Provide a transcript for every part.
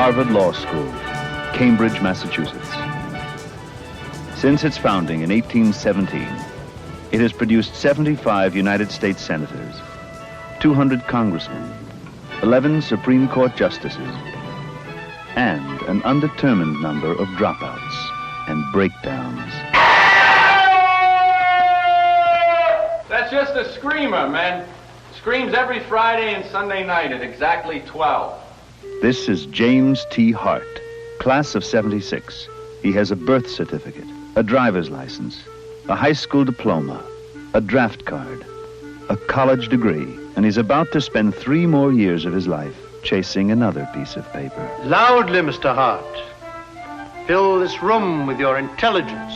Harvard Law School, Cambridge, Massachusetts. Since its founding in 1817, it has produced 75 United States senators, 200 congressmen, 11 Supreme Court justices, and an undetermined number of dropouts and breakdowns. That's just a screamer, man. Screams every Friday and Sunday night at exactly 12. This is James T. Hart, class of 76. He has a birth certificate, a driver's license, a high school diploma, a draft card, a college degree, and he's about to spend 3 more years of his life chasing another piece of paper. Loudly, Mr. Hart. Fill this room with your intelligence.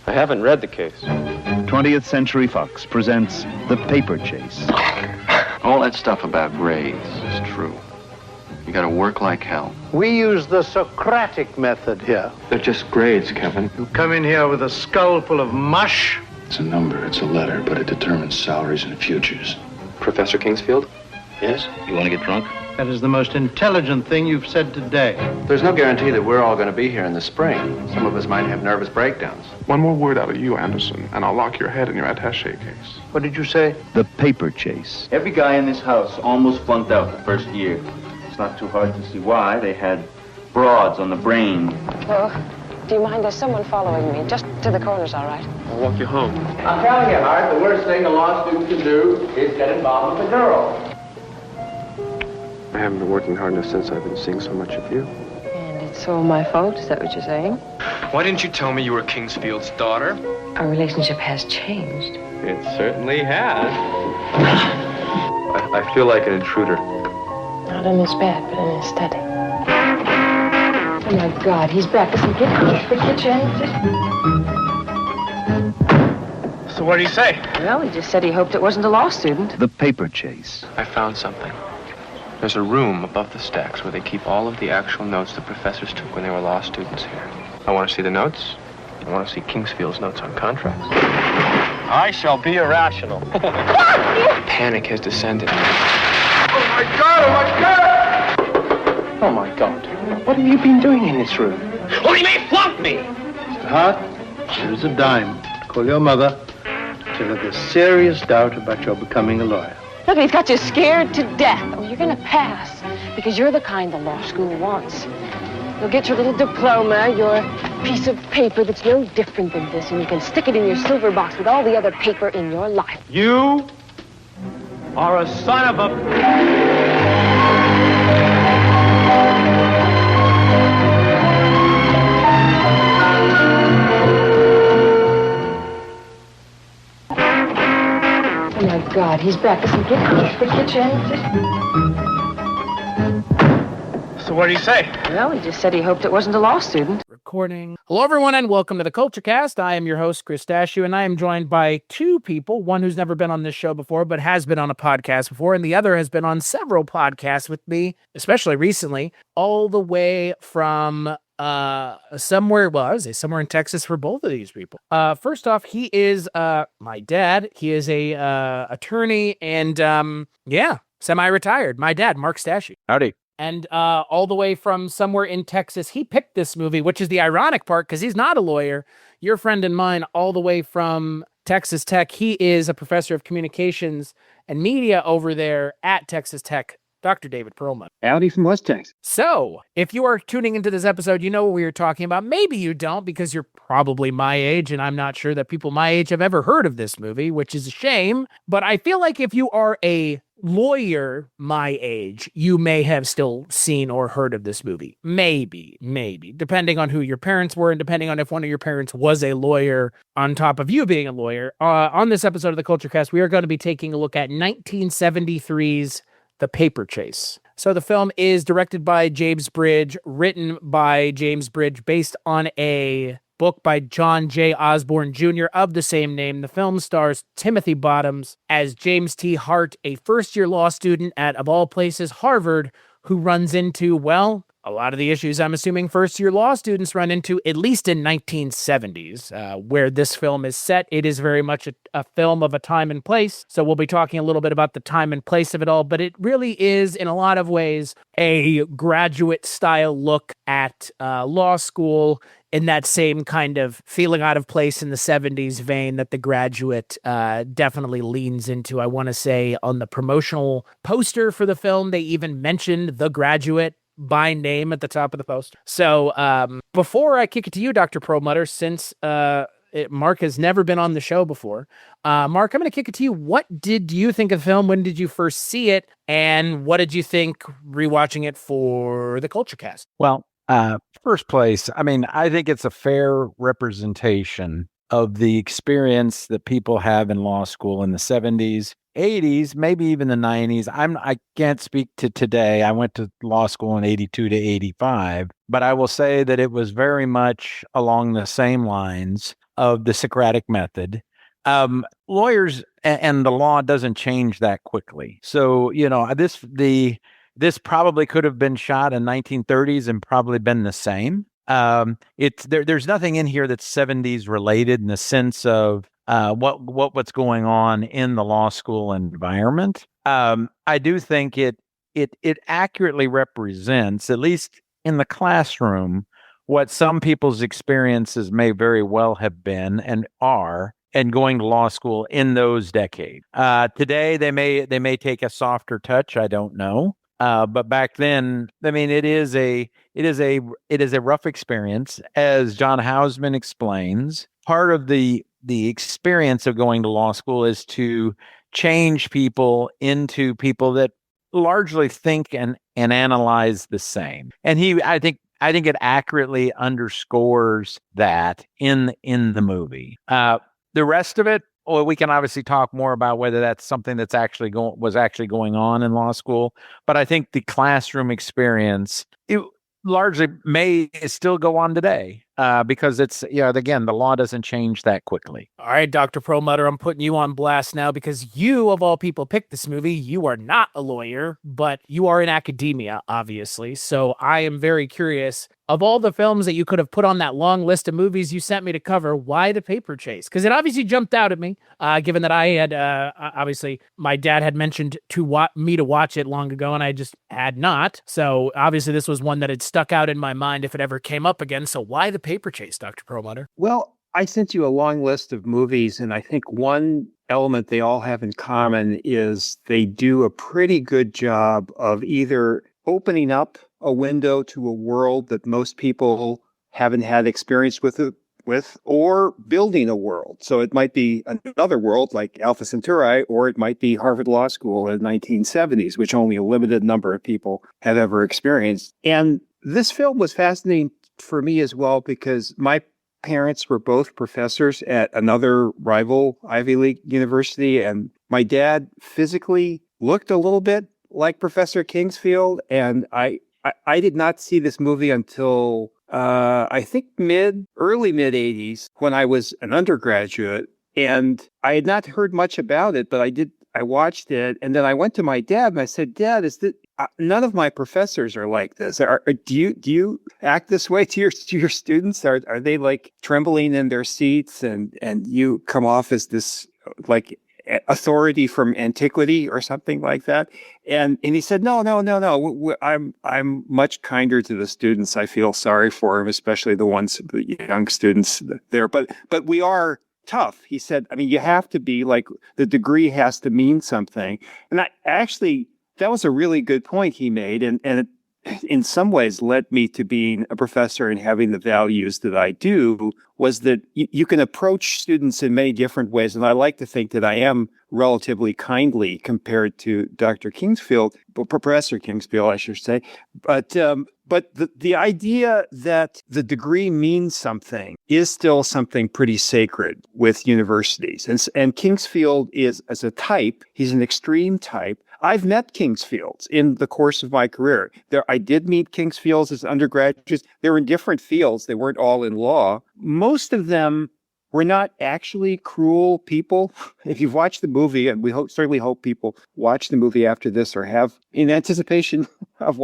I haven't read the case. 20th Century Fox presents The Paper Chase. All that stuff about grades is true. You gotta work like hell. We use the Socratic method here. They're just grades, Kevin. You come in here with a skull full of mush. It's a number, it's a letter, but it determines salaries and futures. Professor Kingsfield? Yes? You wanna get drunk? That is the most intelligent thing you've said today. There's no guarantee that we're all gonna be here in the spring. Some of us might have nervous breakdowns. One more word out of you, Anderson, and I'll lock your head in your attaché case. What did you say? The Paper Chase. Every guy in this house almost flunked out the first year. It's not too hard to see why. They had broads on the brain. Oh, do you mind? There's someone following me. Just to the corner's all right. I'll walk you home. I'm telling you, Hart, the worst thing a law student can do is get involved with a girl. I haven't been working hard enough since I've been seeing so much of you. And it's all my fault, is that what you're saying? Why didn't you tell me you were Kingsfield's daughter? Our relationship has changed. It certainly has. I feel like an intruder. Not in his bed, but in his study. Oh my God, he's back. Listen, get the kitchen. So what do you say? Well, he just said he hoped it wasn't a law student. The Paper Chase. I found something. There's a room above the stacks where they keep all of the actual notes the professors took when they were law students here. I want to see the notes. I want to see Kingsfield's notes on contracts. I shall be irrational. Panic has descended. Oh my God, oh my God! Oh my God. What have you been doing in this room? Well, he may flunk me! Mr. Hart, here's a dime. Call your mother. Tell her there's serious doubt about your becoming a lawyer. Look, he's got you scared to death. Oh, you're gonna pass, because you're the kind the law school wants. You'll get your little diploma, your piece of paper that's no different than this, and you can stick it in your silver box with all the other paper in your life. You are a son of a... Oh my God, he's back. Listen, get the kitchen. So what do you say? Well, he just said he hoped it wasn't a law student. Recording. Hello, everyone, and welcome to the Kulturecast. I am your host, Chris Stachiw, and I am joined by 2 people. One who's never been on this show before, but has been on a podcast before, and the other has been on several podcasts with me, especially recently, all the way from somewhere in Texas for both of these people. First off, he is my dad. He is a attorney and semi-retired. My dad, Mark Stachiw. Howdy. And all the way from somewhere in Texas, he picked this movie, which is the ironic part because he's not a lawyer. Your friend and mine, all the way from Texas Tech. He is a professor of communications and media over there at Texas Tech, Dr. David Perlmutter. Howdy from West Texas. So, if you are tuning into this episode, you know what we were talking about. Maybe you don't because you're probably my age, and I'm not sure that people my age have ever heard of this movie, which is a shame. But I feel like if you are a lawyer my age, you may have still seen or heard of this movie. Maybe, depending on who your parents were and depending on if one of your parents was a lawyer on top of you being a lawyer. On this episode of the Kulturecast, we are going to be taking a look at 1973's The Paper Chase. So the film is directed by James Bridge, written by James Bridge, based on a book by John J. Osborne Jr. of the same name. The film stars Timothy Bottoms as James T. Hart, a first-year law student at, of all places, Harvard, who runs into, well, a lot of the issues I'm assuming first-year law students run into, at least in 1970s, where this film is set. It is very much a film of a time and place, so we'll be talking a little bit about the time and place of it all, but it really is, in a lot of ways, a graduate-style look at law school in that same kind of feeling out of place in the 70s vein that The Graduate definitely leans into. I want to say on the promotional poster for the film, they even mentioned The Graduate by name at the top of the poster. So before I kick it to you, Dr. Perlmutter, since Mark has never been on the show before, Mark, I'm going to kick it to you. What did you think of the film? When did you first see it? And what did you think rewatching it for the Kulturecast? Well, first place, I mean, I think it's a fair representation of the experience that people have in law school in the 70s, 80s, maybe even the 90s. I can't speak to today. I went to law school in 82 to 85, but I will say that it was very much along the same lines of the Socratic method. Lawyers and the law doesn't change that quickly. So, this probably could have been shot in 1930s and probably been the same. There's nothing in here that's 70s related in the sense of what's going on in the law school environment. I do think it accurately represents, at least in the classroom, what some people's experiences may very well have been and are, and going to law school in those decades. Today they may take a softer touch. I don't know. But back then, I mean, it is a rough experience, as John Houseman explains. Part of the experience of going to law school is to change people into people that largely think and analyze the same. And I think it accurately underscores that in the movie. The rest of it, well, we can obviously talk more about whether that's something that's was actually going on in law school. But I think the classroom experience, it largely may still go on today because it's, again, the law doesn't change that quickly. All right, Dr. Perlmutter, I'm putting you on blast now because you, of all people, picked this movie. You are not a lawyer, but you are in academia, obviously. So I am very curious, of all the films that you could have put on that long list of movies you sent me to cover, why The Paper Chase? Because it obviously jumped out at me, given that I had, obviously, my dad had mentioned me to watch it long ago, and I just had not. So obviously this was one that had stuck out in my mind if it ever came up again. So why The Paper Chase, Dr. Perlmutter? Well, I sent you a long list of movies, and I think one element they all have in common is they do a pretty good job of either opening up a window to a world that most people haven't had experience with, or building a world. So it might be another world like Alpha Centauri, or it might be Harvard Law School in the 1970s, which only a limited number of people have ever experienced. And this film was fascinating for me as well because my parents were both professors at another rival Ivy League university, and my dad physically looked a little bit like Professor Kingsfield, and I did not see this movie until I think early mid 80s when I was an undergraduate, and I had not heard much about it, but I watched it, and then I went to my dad and I said, "Dad, none of my professors are like this. Do you act this way to your students? Are they like trembling in their seats and you come off as this like authority from antiquity or something like that?" And he said, no. I'm much kinder to the students. I feel sorry for them, especially the young students there. But we are tough. He said, I mean, you have to be like, the degree has to mean something. And that was a really good point he made. And it, in some ways, led me to being a professor and having the values that I do, was that you can approach students in many different ways. And I like to think that I am relatively kindly compared to Dr. Kingsfield, Professor Kingsfield, I should say. But the idea that the degree means something is still something pretty sacred with universities. And Kingsfield is, as a type, he's an extreme type. I've met Kingsfields in the course of my career. I did meet Kingsfields as undergraduates. They were in different fields. They weren't all in law. Most of them we're not actually cruel people. If you've watched the movie, and we certainly hope people watch the movie after this or have in anticipation of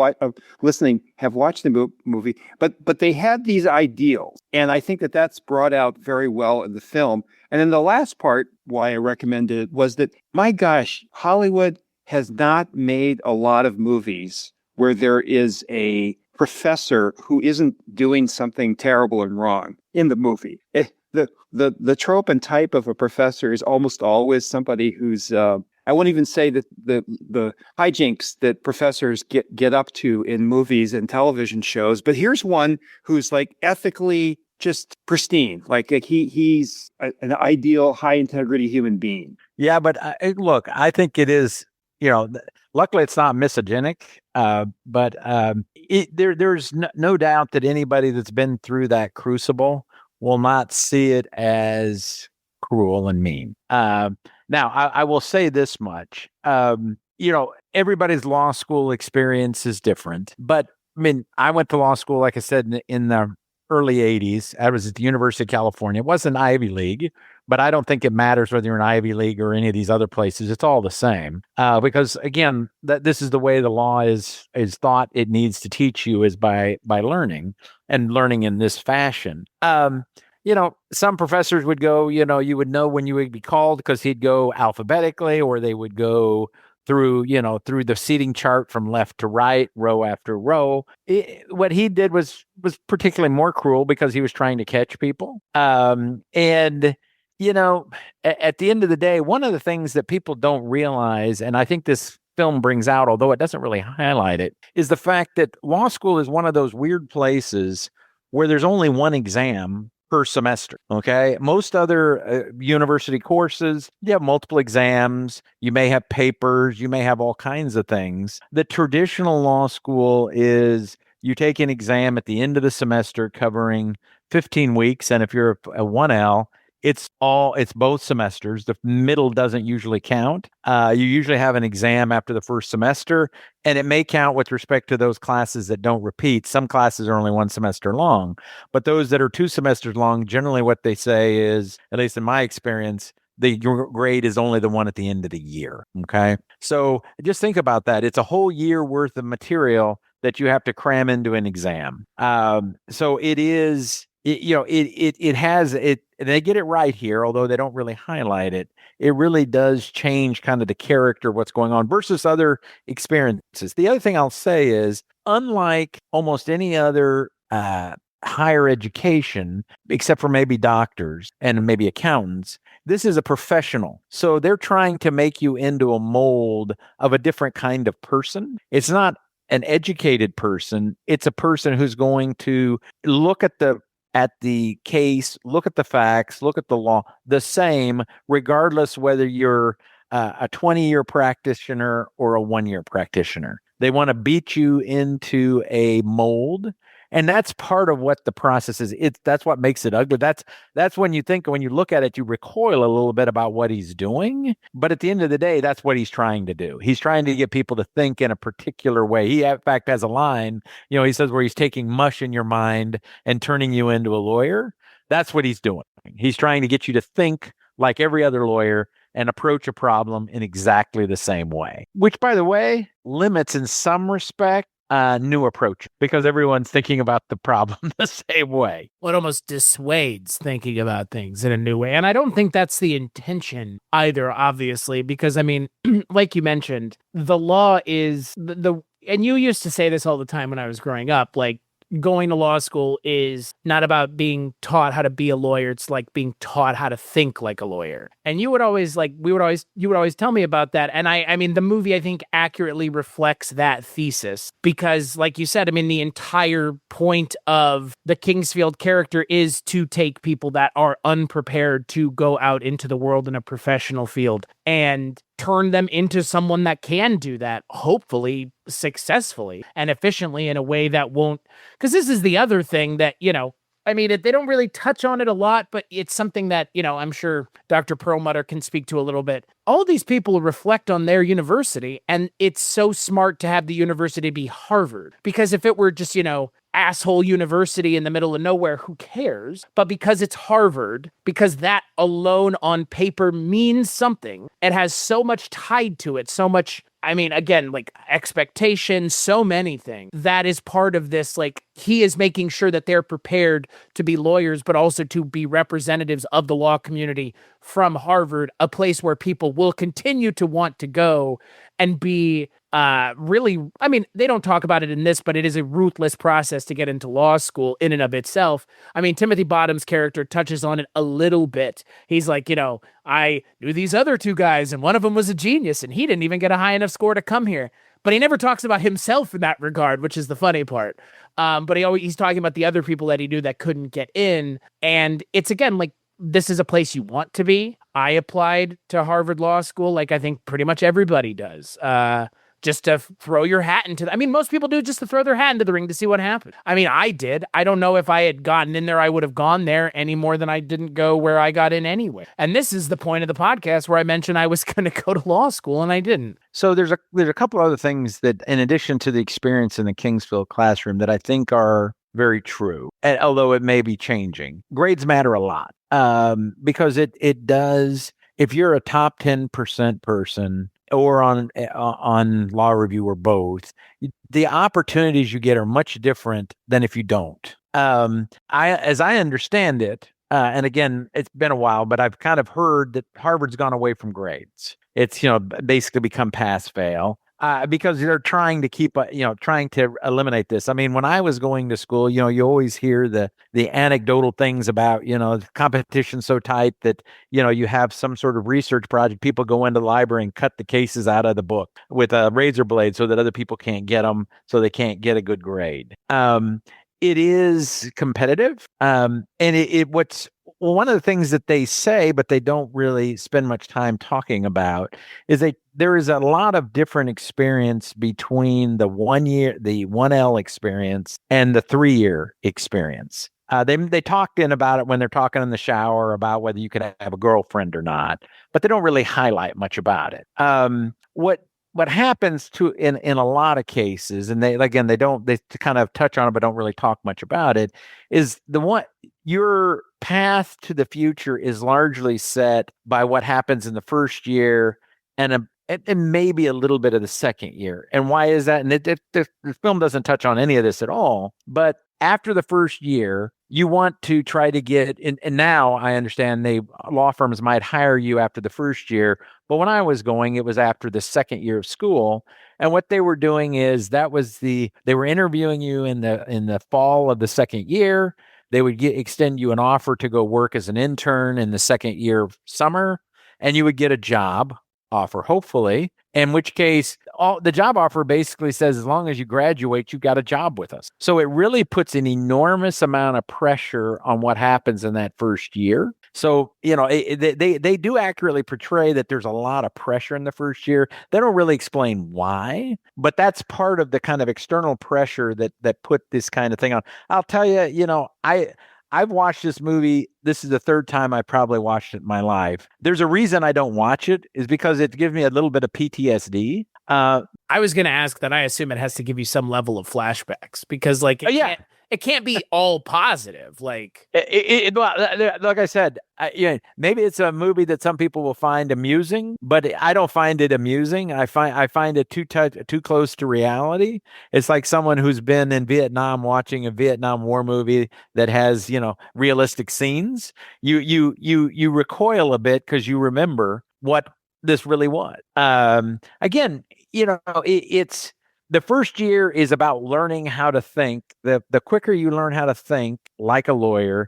listening, have watched the movie, but they had these ideals. And I think that that's brought out very well in the film. And then the last part, why I recommended it, was that, my gosh, Hollywood has not made a lot of movies where there is a professor who isn't doing something terrible and wrong in the movie. The trope and type of a professor is almost always somebody who's I won't even say that the hijinks that professors get up to in movies and television shows, but here's one who's like ethically just pristine, like he's an ideal, high integrity human being. Yeah, but look, I think it is. Luckily it's not misogenic, but there's no doubt that anybody that's been through that crucible will not see it as cruel and mean. Now, I will say this much. Everybody's law school experience is different. But, I mean, I went to law school, like I said, in the early 80s. I was at the University of California. It wasn't Ivy League, but I don't think it matters whether you're an Ivy League or any of these other places. It's all the same. Because, again, this is the way the law is thought it needs to teach you, is by learning, and learning in this fashion. Some professors would go, you would know when you would be called because he'd go alphabetically, or they would go through the seating chart from left to right, row after row. What he did was particularly more cruel because he was trying to catch people. At the end of the day, one of the things that people don't realize, and I think this film brings out, although it doesn't really highlight it, is the fact that law school is one of those weird places where there's only one exam per semester. Okay. Most other university courses, you have multiple exams. You may have papers. You may have all kinds of things. The traditional law school is you take an exam at the end of the semester covering 15 weeks. And if you're a 1L, it's both semesters. The middle doesn't usually count. You usually have an exam after the first semester, and it may count with respect to those classes that don't repeat. Some classes are only one semester long, but those that are 2 semesters long, generally what they say is, at least in my experience, your grade is only the one at the end of the year. Okay. So just think about that. It's a whole year worth of material that you have to cram into an exam. So it is, it has it. They get it right here, although they don't really highlight it. It really does change kind of the character of what's going on versus other experiences. The other thing I'll say is, unlike almost any other higher education, except for maybe doctors and maybe accountants, this is a professional. So they're trying to make you into a mold of a different kind of person. It's not an educated person. It's a person who's going to look at the case, look at the facts, look at the law, the same, regardless whether you're a 20-year practitioner or a 1-year practitioner. They want to beat you into a mold. And that's part of what the process is. That's what makes it ugly. That's when you look at it, you recoil a little bit about what he's doing. But at the end of the day, that's what he's trying to do. He's trying to get people to think in a particular way. He, in fact, has a line, he says, where he's taking mush in your mind and turning you into a lawyer. That's what he's doing. He's trying to get you to think like every other lawyer and approach a problem in exactly the same way, which, by the way, limits in some respect new approach, because everyone's thinking about the problem the same way. Well, it almost dissuades thinking about things in a new way. And I don't think that's the intention either, obviously, because, I mean, like you mentioned, the law is and you used to say this all the time when I was growing up, like, going to law school is not about being taught how to be a lawyer. It's like being taught how to think like a lawyer. And you would always tell me about that. And I mean, the movie, I think, accurately reflects that thesis because, like you said, I mean, the entire point of the Kingsfield character is to take people that are unprepared to go out into the world in a professional field and turn them into someone that can do that, hopefully successfully and efficiently in a way that won't, because this is the other thing that, I mean, they don't really touch on it a lot, but it's something that, I'm sure Dr. Perlmutter can speak to a little bit. All these people reflect on their university, and it's so smart to have the university be Harvard. Because if it were just, asshole university in the middle of nowhere, who cares? But because it's Harvard, because that alone on paper means something, it has so much tied to it, so much, again, like expectation, so many things. That is part of this, like, he is making sure that they're prepared to be lawyers, but also to be representatives of the law community from Harvard, a place where people will continue to want to go and be really, they don't talk about it in this, but it is a ruthless process to get into law school in and of itself. Timothy Bottom's character touches on it a little bit. He's like, I knew these other two guys, and one of them was a genius, and he didn't even get a high enough score to come here. But he never talks about himself in that regard, which is the funny part. But he's talking about the other people that he knew that couldn't get in. And it's, again, like, this is a place you want to be. I applied to Harvard Law School, like I think pretty much everybody does. Just to throw your hat into most people do, just to throw their hat into the ring to see what happens. I did. I don't know if I had gotten in there, I would have gone there any more than I didn't go where I got in anyway. And this is the point of the podcast where I mentioned I was going to go to law school and I didn't. So there's a couple other things that, in addition to the experience in the Kingsfield classroom, that I think are very true, and although it may be changing. Grades matter a lot because it does. If you're a top 10% person, or on Law Review, or both, the opportunities you get are much different than if you don't. As I understand it, and again, it's been a while, but I've kind of heard that Harvard's gone away from grades. It's, basically become pass-fail. Because they're trying to keep, trying to eliminate this. When I was going to school, you always hear the anecdotal things about, the competition's so tight that, you have some sort of research project. People go into the library and cut the cases out of the book with a razor blade so that other people can't get them, so they can't get a good grade. It is competitive. And one of the things that they say, but they don't really spend much time talking about, is there is a lot of different experience between the 1 year, the 1L experience, and the 3-year experience. They talked about it when they're talking in the shower about whether you could have a girlfriend or not, but they don't really highlight much about it. What happens in a lot of cases, and they kind of touch on it but don't really talk much about it, is your path to the future is largely set by what happens in the first year and maybe a little bit of the second year. And why is that? And the film doesn't touch on any of this at all. But after the first year, you want to try to get in. And now I understand law firms might hire you after the first year. But when I was going, it was after the second year of school. And what they were doing is they were interviewing you in the fall of the second year. They would extend you an offer to go work as an intern in the second year of summer, and you would get a job offer, hopefully, in which case the job offer basically says, as long as you graduate, you got a job with us. So it really puts an enormous amount of pressure on what happens in that first year. So, they do accurately portray that there's a lot of pressure in the first year. They don't really explain why, but that's part of the kind of external pressure that put this kind of thing on. I'll tell you, I've watched this movie. This is the third time I probably watched it in my life. There's a reason I don't watch it, is because it gives me a little bit of PTSD. I was going to ask that. I assume it has to give you some level of flashbacks, because it can't be all positive. Like like I said, maybe it's a movie that some people will find amusing, but I don't find it amusing. I find it too close to reality. It's like someone who's been in Vietnam watching a Vietnam War movie that has, realistic scenes. You recoil a bit because you remember what this really was. Again, it's. The first year is about learning how to think. The quicker you learn how to think like a lawyer,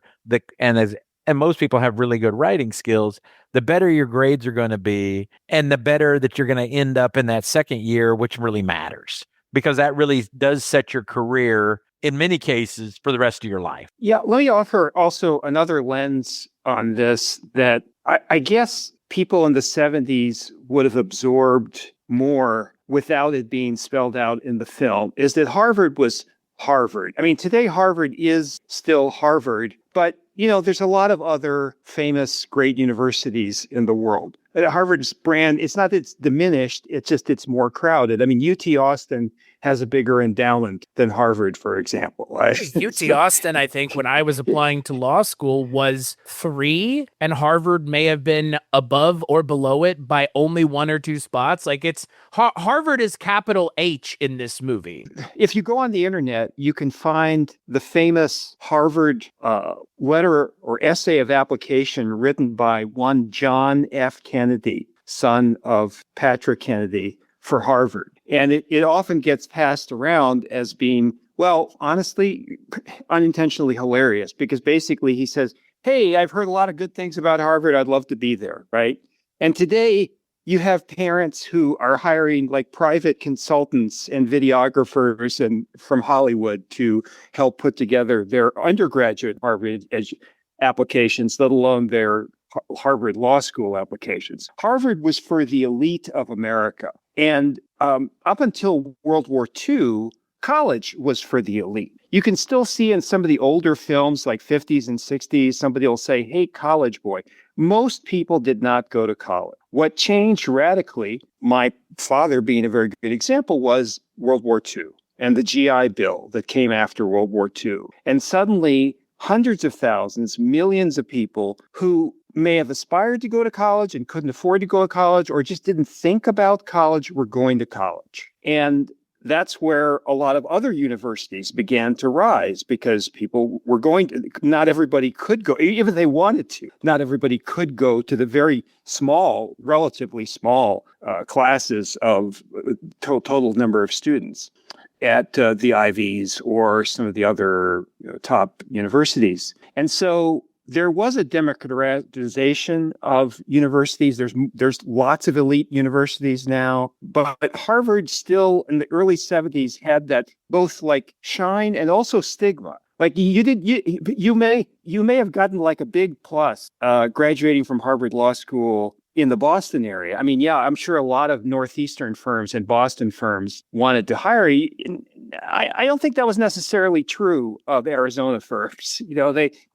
and most people have really good writing skills, the better your grades are going to be, and the better that you're going to end up in that second year, which really matters, because that really does set your career in many cases for the rest of your life. Yeah, let me offer also another lens on this that I guess people in the 70s would have absorbed more without it being spelled out in the film, is that Harvard was Harvard. I mean, today Harvard is still Harvard, but there's a lot of other famous great universities in the world. Harvard's brand, it's not that it's diminished, it's more crowded. I mean, UT Austin has a bigger endowment than Harvard, for example. UT Austin, I think, when I was applying to law school, was 3, and Harvard may have been above or below it by only 1 or 2 spots. Like, Harvard is capital H in this movie. If you go on the internet, you can find the famous Harvard letter or essay of application written by one John F. Kennedy, son of Patrick Kennedy, for Harvard. And it often gets passed around as being, well, honestly, unintentionally hilarious, because basically he says, hey, I've heard a lot of good things about Harvard. I'd love to be there, right? And today you have parents who are hiring like private consultants and videographers and from Hollywood to help put together their undergraduate Harvard applications, let alone their Harvard Law School applications. Harvard was for the elite of America. And up until World War II, college was for the elite. You can still see in some of the older films like 50s and 60s, somebody will say, hey, college boy. Most people did not go to college. What changed radically, my father being a very good example, was World War II and the GI Bill that came after World War II. And suddenly, hundreds of thousands, millions of people who may have aspired to go to college and couldn't afford to go to college or just didn't think about college were going to college. And that's where a lot of other universities began to rise because people were going to, not everybody could go, even if they wanted to, not everybody could go to the very small, relatively small classes of total number of students at the Ivies or some of the other top universities. And so there was a democratization of universities. There's lots of elite universities now, but Harvard still in the early 70s had that both like shine and also stigma. Like you may have gotten like a big plus graduating from Harvard Law School in the Boston area. I mean, yeah, I'm sure a lot of Northeastern firms and Boston firms wanted to hire you. I don't think that was necessarily true of Arizona firms.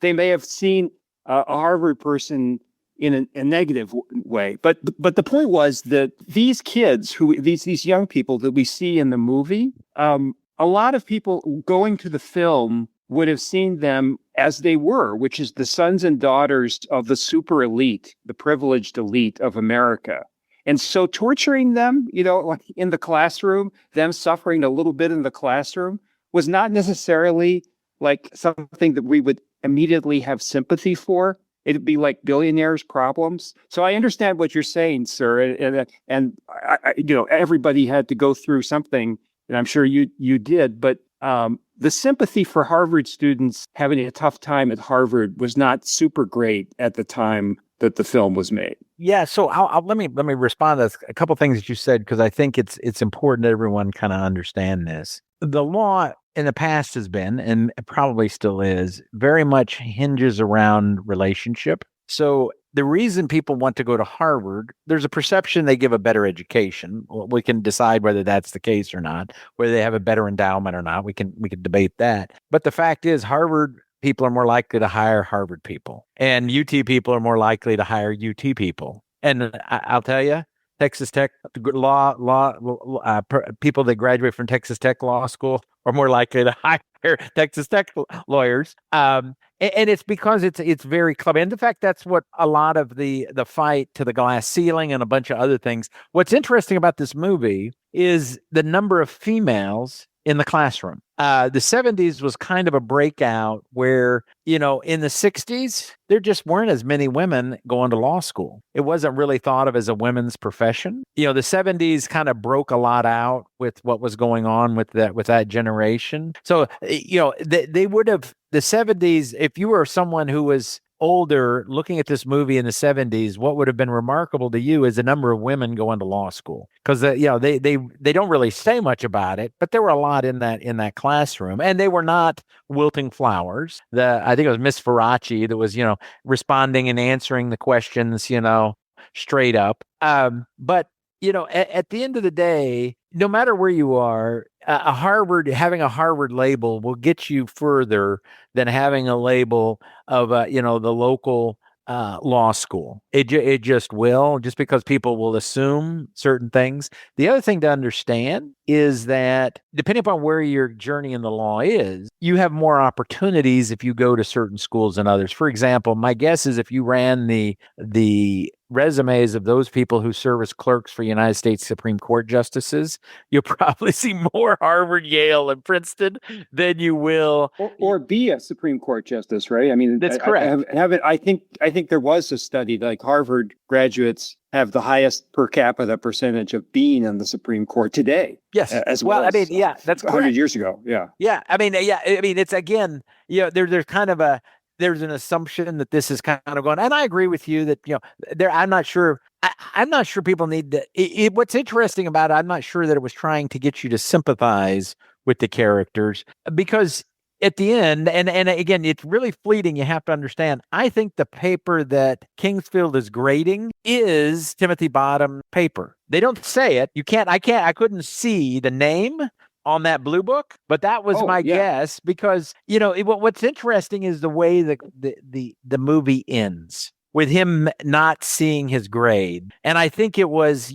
They may have seen a Harvard person in a negative way. But the point was that these kids, these young people that we see in the movie, a lot of people going to the film would have seen them as they were, which is the sons and daughters of the super elite, the privileged elite of America. And so torturing them, like in the classroom, them suffering a little bit in the classroom was not necessarily like something that we would immediately have sympathy for. It'd be like billionaires' problems. So I understand what you're saying, sir. And everybody had to go through something, and I'm sure you did. But the sympathy for Harvard students having a tough time at Harvard was not super great at the time that the film was made. Yeah, so let me respond to a couple things that you said, because I think it's important that everyone kind of understand this. The law in the past has been, and probably still is, very much hinges around relationship. So the reason people want to go to Harvard, there's a perception they give a better education. We can decide whether that's the case or not, whether they have a better endowment or not. We can debate that. But the fact is, Harvard people are more likely to hire Harvard people, and UT people are more likely to hire UT people. And I'll tell you, Texas Tech people that graduate from Texas Tech Law School are more likely to hire Texas Tech lawyers. And it's because it's very clubby. And in fact, that's what a lot of the fight to the glass ceiling and a bunch of other things. What's interesting about this movie is the number of females in the classroom. The 70s was kind of a breakout where, in the 60s, there just weren't as many women going to law school. It wasn't really thought of as a women's profession. The 70s kind of broke a lot out with what was going on with that generation. So, they would have, the 70s, if you were someone who was older looking at this movie in the 70s, what would have been remarkable to you is the number of women going to law school, because they don't really say much about it, but there were a lot in that classroom, and they were not wilting flowers. I think it was Miss Faraci that was responding and answering the questions straight up. But at the end of the day, no matter where you are, having a Harvard label will get you further than having a label of, the local law school. It just will, just because people will assume certain things. The other thing to understand is that depending upon where your journey in the law is, you have more opportunities if you go to certain schools than others. For example, my guess is if you ran the resumes of those people who serve as clerks for United States Supreme Court justices, you'll probably see more Harvard, Yale, and Princeton than you will, or be a Supreme Court justice, right? I mean, that's correct. I think there was a study like Harvard graduates have the highest per capita percentage of being on the Supreme Court today. Yes, as well. That's 100 years ago. Yeah. Yeah, I mean, it's again, there's kind of there's an assumption that this is kind of going, and I agree with you that, I'm not sure. I'm not sure people need to. What's interesting about it, I'm not sure that it was trying to get you to sympathize with the characters, because at the end, and again, it's really fleeting. You have to understand. I think the paper that Kingsfield is grading is Timothy Bottom paper. They don't say it. I couldn't see the name on that blue book, but that was my guess, because what's interesting is the way the movie ends with him not seeing his grade. And I think it was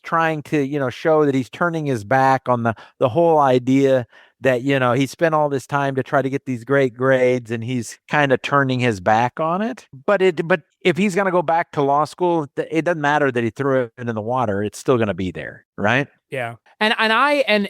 trying to show that he's turning his back on the whole idea that he spent all this time to try to get these great grades, and he's kind of turning his back on it. But if he's going to go back to law school, it doesn't matter that he threw it in the water. It's still going to be there, right? Yeah. And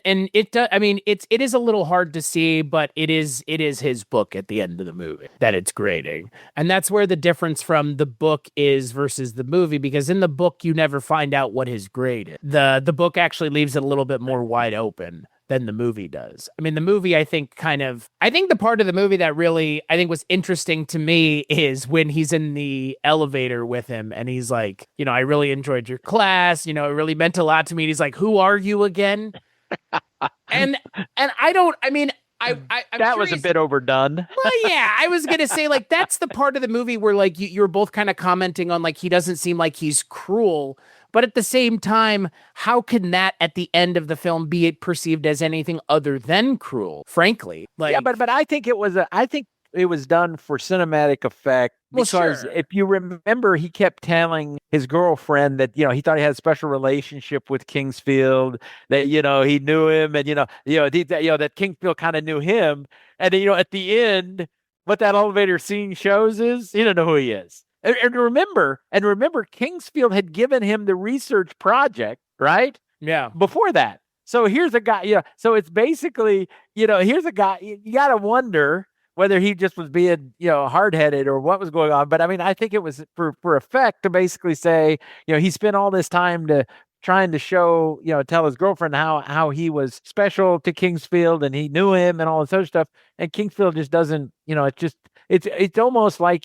it does, I mean, it is a little hard to see, but it is his book at the end of the movie that it's grading. And that's where the difference from the book is versus the movie, because in the book you never find out what his grade is. The book actually leaves it a little bit more wide open than the movie does. I mean, the movie, I think the part of the movie that really, I think, was interesting to me is when he's in the elevator with him and he's like, I really enjoyed your class, it really meant a lot to me. And he's like, who are you again? and I'm that sure was a bit overdone. Well, yeah, I was going to say, like, that's the part of the movie where, like, you're both kind of commenting on, like, he doesn't seem like he's cruel. But at the same time, how can that at the end of the film be perceived as anything other than cruel? Frankly, like, yeah, but I think it was done for cinematic effect, because if you remember, he kept telling his girlfriend that he thought he had a special relationship with Kingsfield, that he knew him, and that Kingsfield kind of knew him, and then at the end, what that elevator scene shows is he didn't know who he is. And remember, Kingsfield had given him the research project, right? Yeah. Before that. So here's a guy, so it's basically, here's a guy, you got to wonder whether he just was being, hard-headed or what was going on. But I mean, I think it was for effect to basically say, he spent all this time trying to show, tell his girlfriend how he was special to Kingsfield and he knew him and all this other stuff. And Kingsfield just doesn't, it's almost like,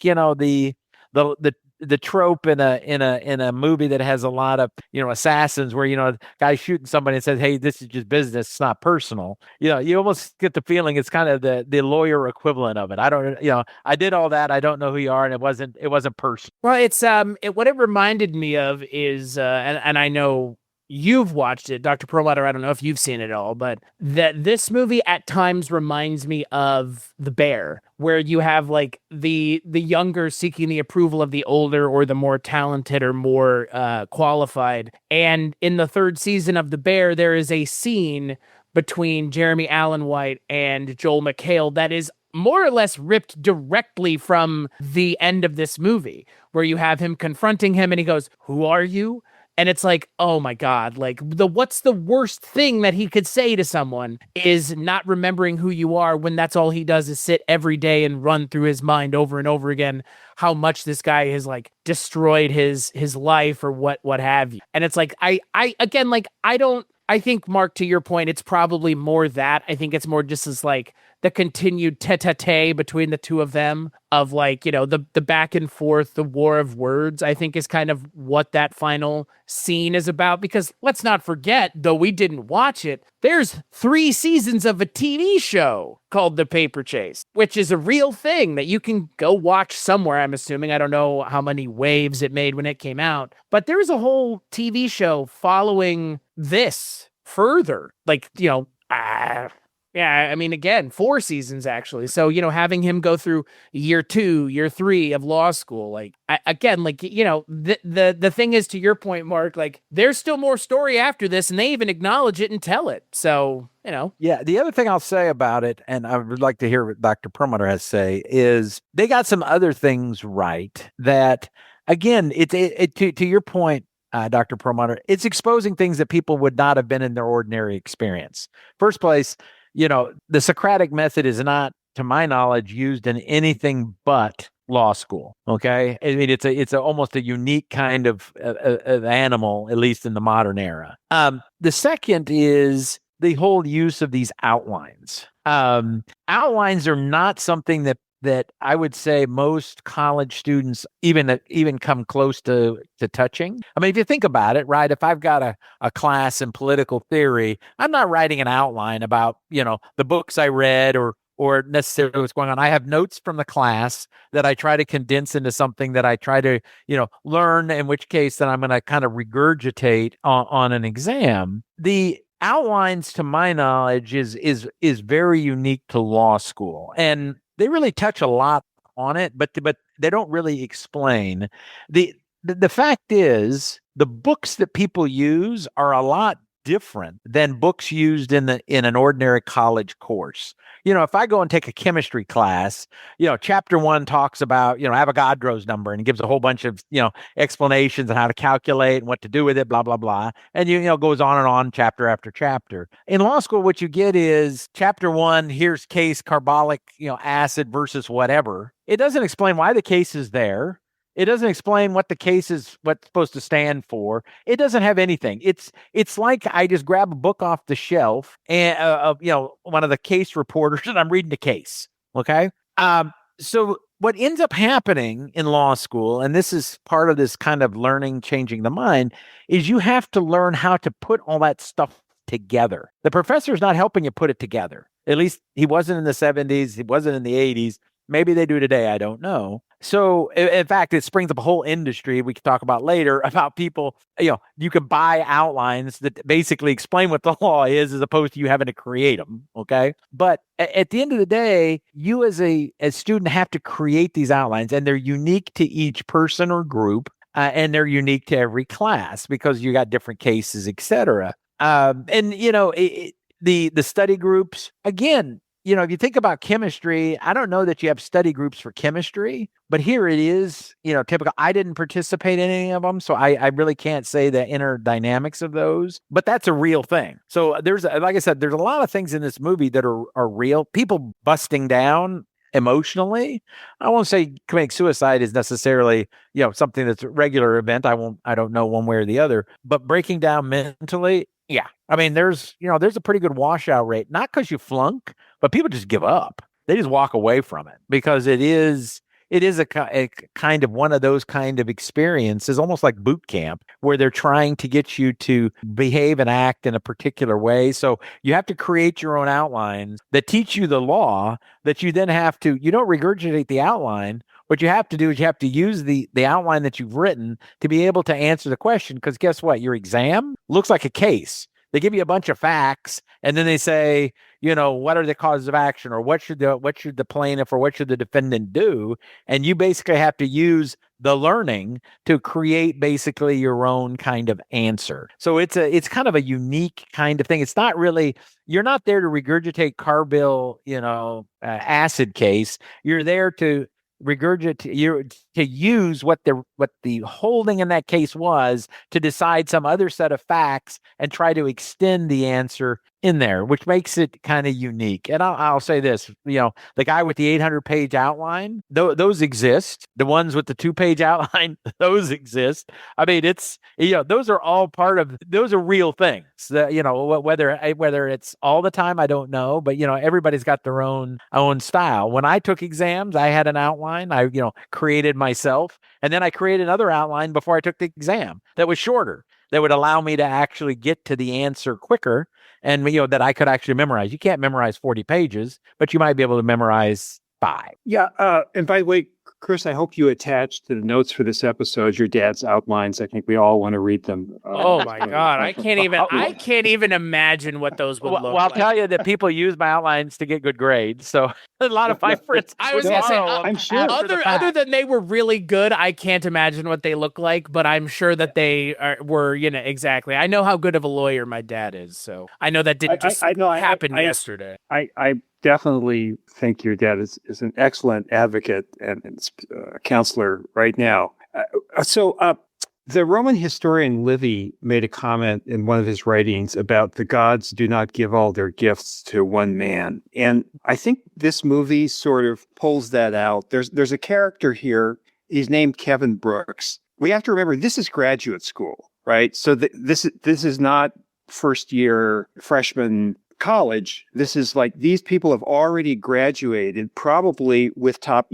the trope in a movie that has a lot of assassins, where guy shooting somebody and says, hey, this is just business, it's not personal. You almost get the feeling it's kind of the lawyer equivalent of it. I don't I did all that, I don't know who you are, and it wasn't personal. Well, it's what it reminded me of is and I know you've watched it, Dr. Perlmutter. I don't know if you've seen it all, but that this movie at times reminds me of The Bear, where you have like the younger seeking the approval of the older or the more talented or more qualified. And in the third season of The Bear, there is a scene between Jeremy Allen White and Joel McHale that is more or less ripped directly from the end of this movie, where you have him confronting him and he goes, "Who are you?" And it's like, oh my God, like what's the worst thing that he could say to someone is not remembering who you are, when that's all he does is sit every day and run through his mind over and over again how much this guy has like destroyed his life or what have you. And it's like, I think, Mark, to your point, it's probably more that. I think it's more just as like the continued tete-a-tete between the two of them, of like, the back and forth, the war of words, I think is kind of what that final scene is about. Because let's not forget, though we didn't watch it, there's 3 seasons of a TV show called The Paper Chase, which is a real thing that you can go watch somewhere, I'm assuming. I don't know how many waves it made when it came out, but there's a whole TV show following this further. Like, yeah, I mean, again, 4 seasons actually. So, having him go through year 2, year 3 of law school, like, again, like, the thing is, to your point, Mark, like, there's still more story after this, and they even acknowledge it and tell it. So, Yeah, the other thing I'll say about it, and I would like to hear what Dr. Perlmutter has to say, is they got some other things right that, again, to your point, Dr. Perlmutter, it's exposing things that people would not have been in their ordinary experience. First place, the Socratic method is not, to my knowledge, used in anything but law school. Okay. I mean, it's almost a unique kind of animal, at least in the modern era. The second is the whole use of these outlines. Outlines are not something that I would say most college students even come close to touching. I mean, if you think about it, right, if I've got a class in political theory, I'm not writing an outline about, the books I read or necessarily what's going on. I have notes from the class that I try to condense into something that I try to, learn, in which case then I'm going to kind of regurgitate on an exam. The outlines, to my knowledge, is very unique to law school. And they really touch a lot on it, but they don't really explain. The fact is, the books that people use are a lot different than books used in an ordinary college course. If I go and take a chemistry class, chapter 1 talks about, Avogadro's number and gives a whole bunch of, explanations on how to calculate and what to do with it, blah, blah, blah. And, goes on and on chapter after chapter. In law school, what you get is chapter 1, here's case carbolic, acid versus whatever. It doesn't explain why the case is there. It doesn't explain what the case is, what's supposed to stand for. It doesn't have anything. It's like I just grab a book off the shelf and one of the case reporters, and I'm reading the case. Okay. So what ends up happening in law school, and this is part of this kind of learning, changing the mind, is you have to learn how to put all that stuff together. The professor's not helping you put it together. At least he wasn't in the 70s. He wasn't in the 80s. Maybe they do today. I don't know. So, in fact, it springs up a whole industry we could talk about later about people, you can buy outlines that basically explain what the law is as opposed to you having to create them. Okay. But at the end of the day, you as a student have to create these outlines, and they're unique to each person or group, and they're unique to every class because you got different cases, et cetera. The study groups, again, if you think about chemistry, I don't know that you have study groups for chemistry, but here it is, typical. I didn't participate in any of them, so I really can't say the inner dynamics of those, but that's a real thing. So like I said, there's a lot of things in this movie that are real. People busting down emotionally. I won't say committing suicide is necessarily, something that's a regular event. I don't know one way or the other, but breaking down mentally. Yeah. I mean, there's a pretty good washout rate, not because you flunk, but people just give up. They just walk away from it because it is a kind of one of those kind of experiences, almost like boot camp, where they're trying to get you to behave and act in a particular way. So you have to create your own outlines that teach you the law that you then you don't regurgitate the outline. What you have to do is you have to use the outline that you've written to be able to answer the question. Because guess what? Your exam looks like a case. They give you a bunch of facts, and then they say, what are the causes of action, or what should the plaintiff or what should the defendant do? And you basically have to use the learning to create basically your own kind of answer. So it's kind of a unique kind of thing. It's not really, you're not there to regurgitate Carville, acid case. You're there to regurgitate, to use what the holding in that case was to decide some other set of facts and try to extend the answer in there, which makes it kind of unique. And I'll say this, the guy with the 800-page outline, those exist. The ones with the 2-page outline, those exist. I mean, it's, those are all those are real things that, whether it's all the time, I don't know, but everybody's got their own style. When I took exams, I had an outline I, created myself. And then I created another outline before I took the exam that was shorter, that would allow me to actually get to the answer quicker. And, that I could actually memorize. You can't memorize 40 pages, but you might be able to memorize 5. Yeah. And by the way, Chris, I hope you attached to the notes for this episode your dad's outlines. I think we all want to read them. Oh my God, I can't even imagine what those would look Well, I'll like. tell you that people use my outlines to get good grades. So a lot of my friends. I was gonna say, I'm sure. Other than they were really good, I can't imagine what they look like. But I'm sure that they were, exactly. I know how good of a lawyer my dad is, so I know that didn't just happen yesterday. I definitely think your dad is an excellent advocate and counselor right now. The Roman historian Livy made a comment in one of his writings about the gods do not give all their gifts to one man. And I think this movie sort of pulls that out. There's a character here. He's named Kevin Brooks. We have to remember this is graduate school, right? So this is not first year freshman college. This is like these people have already graduated, probably with top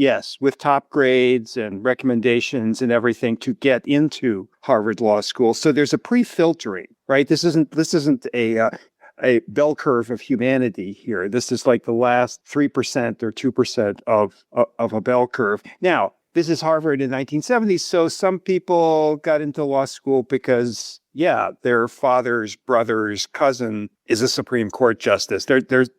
grades and recommendations and everything to get into Harvard Law School. So there's a pre-filtering, right? This isn't a bell curve of humanity here. This is like the last 3% or 2% of a bell curve. Now, this is Harvard in the 1970s, so some people got into law school because, their father's brother's cousin is a Supreme Court justice. There's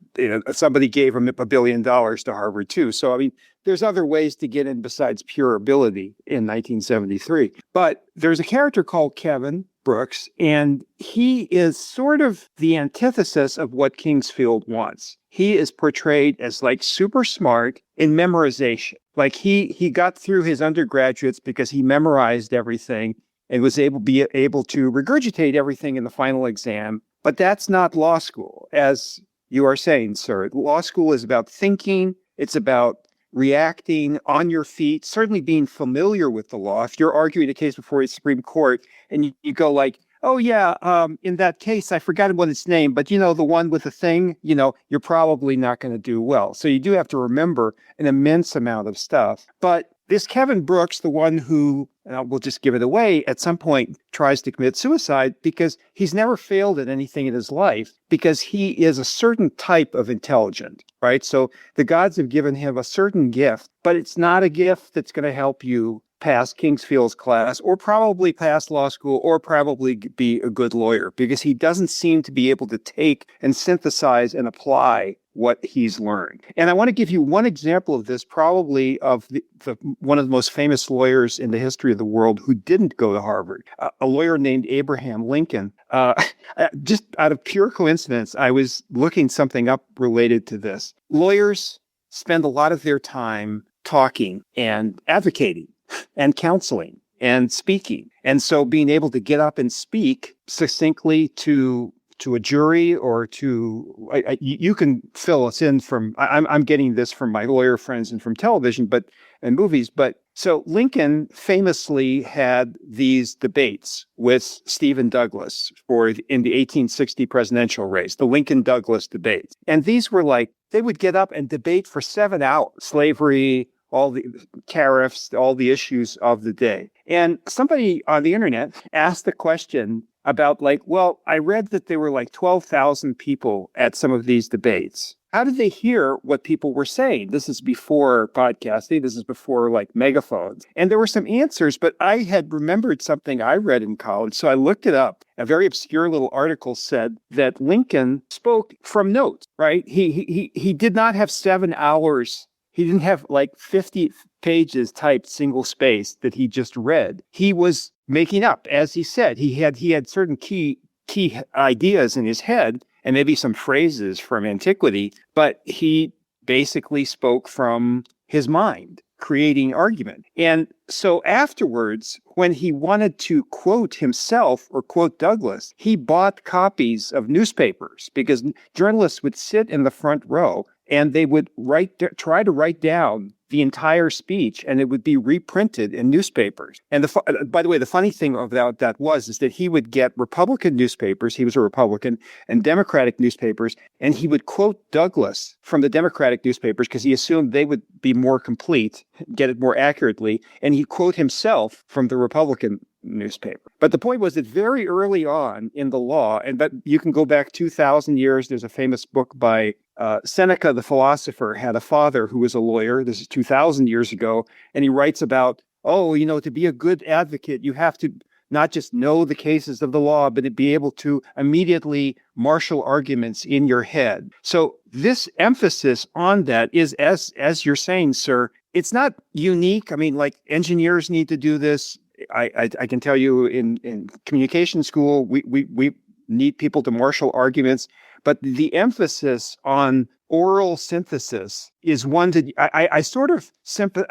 somebody gave him $1 billion to Harvard too. So, I mean, there's other ways to get in besides pure ability in 1973. But there's a character called Kevin Brooks, and he is sort of the antithesis of what Kingsfield wants. He is portrayed as like super smart in memorization. Like he got through his undergraduates because he memorized everything and was able to regurgitate everything in the final exam. But that's not law school, as you are saying, sir. Law school is about thinking. It's about reacting on your feet, certainly being familiar with the law. If you're arguing a case before the Supreme Court and you go like, oh, yeah, in that case, I forgot what its name, but, the one with the thing, you're probably not going to do well. So you do have to remember an immense amount of stuff. But this Kevin Brooks, the one who, and we'll just give it away, at some point tries to commit suicide because he's never failed at anything in his life because he is a certain type of intelligent, right? So the gods have given him a certain gift, but it's not a gift that's going to help you pass Kingsfield's class or probably pass law school or probably be a good lawyer because he doesn't seem to be able to take and synthesize and apply what he's learned. And I want to give you one example of this, probably of one of the most famous lawyers in the history of the world who didn't go to Harvard, a lawyer named Abraham Lincoln. Just out of pure coincidence, I was looking something up related to this. Lawyers spend a lot of their time talking and advocating and counseling and speaking. And so being able to get up and speak succinctly to a jury or you can fill us in from, I'm getting this from my lawyer friends and from television, and movies. But so Lincoln famously had these debates with Stephen Douglas in the 1860 presidential race, the Lincoln-Douglas debates. And these were like, they would get up and debate for 7 hours, slavery, all the tariffs, all the issues of the day. And somebody on the internet asked the question about I read that there were 12,000 people at some of these debates. How did they hear what people were saying? This is before podcasting. This is before megaphones. And there were some answers, but I had remembered something I read in college. So I looked it up. A very obscure little article said that Lincoln spoke from notes, right? He did not have 7 hours. He didn't have 50 pages typed single space that he just read. He was making up, as he said. He had certain key ideas in his head and maybe some phrases from antiquity, but he basically spoke from his mind, creating argument. And so afterwards, when he wanted to quote himself or quote Douglas, he bought copies of newspapers because journalists would sit in the front row and they would try to write down the entire speech, and it would be reprinted in newspapers. And by the way, the funny thing about that is that he would get Republican newspapers, he was a Republican, and Democratic newspapers, and he would quote Douglas from the Democratic newspapers because he assumed they would be more complete, get it more accurately, and he'd quote himself from the Republican newspaper. But the point was that very early on in the law, and that you can go back 2,000 years, there's a famous book by Seneca, the philosopher, had a father who was a lawyer. This is 2,000 years ago. And he writes about, to be a good advocate, you have to not just know the cases of the law, but to be able to immediately marshal arguments in your head. So this emphasis on that is, as you're saying, sir, it's not unique. I mean, like engineers need to do this. I can tell you in communication school, we need people to marshal arguments, but the emphasis on oral synthesis is one that I sort of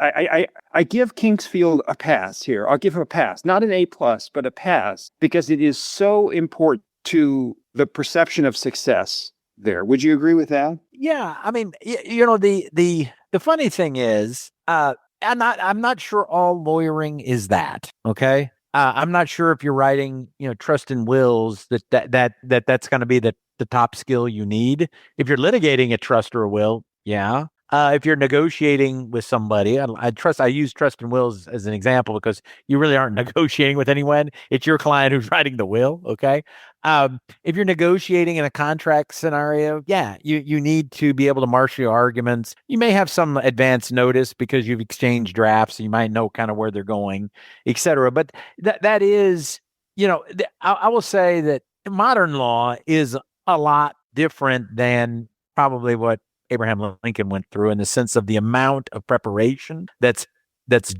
I give Kingsfield a pass here. I'll give him a pass, not an A+, but a pass, because it is so important to the perception of success there. Would you agree with that? Yeah, I mean, the funny thing is, I'm not sure all lawyering is that. Okay, I'm not sure if you're writing, trust and wills that's going to be the top skill you need. If you're litigating a trust or a will, yeah. If you're negotiating with somebody, I use trust and wills as an example because you really aren't negotiating with anyone. It's your client who's writing the will. Okay. If you're negotiating in a contract scenario, yeah, you need to be able to marshal your arguments. You may have some advance notice because you've exchanged drafts. So you might know kind of where they're going, et cetera. But that is, I will say that modern law is a lot different than probably what Abraham Lincoln went through in the sense of the amount of preparation that's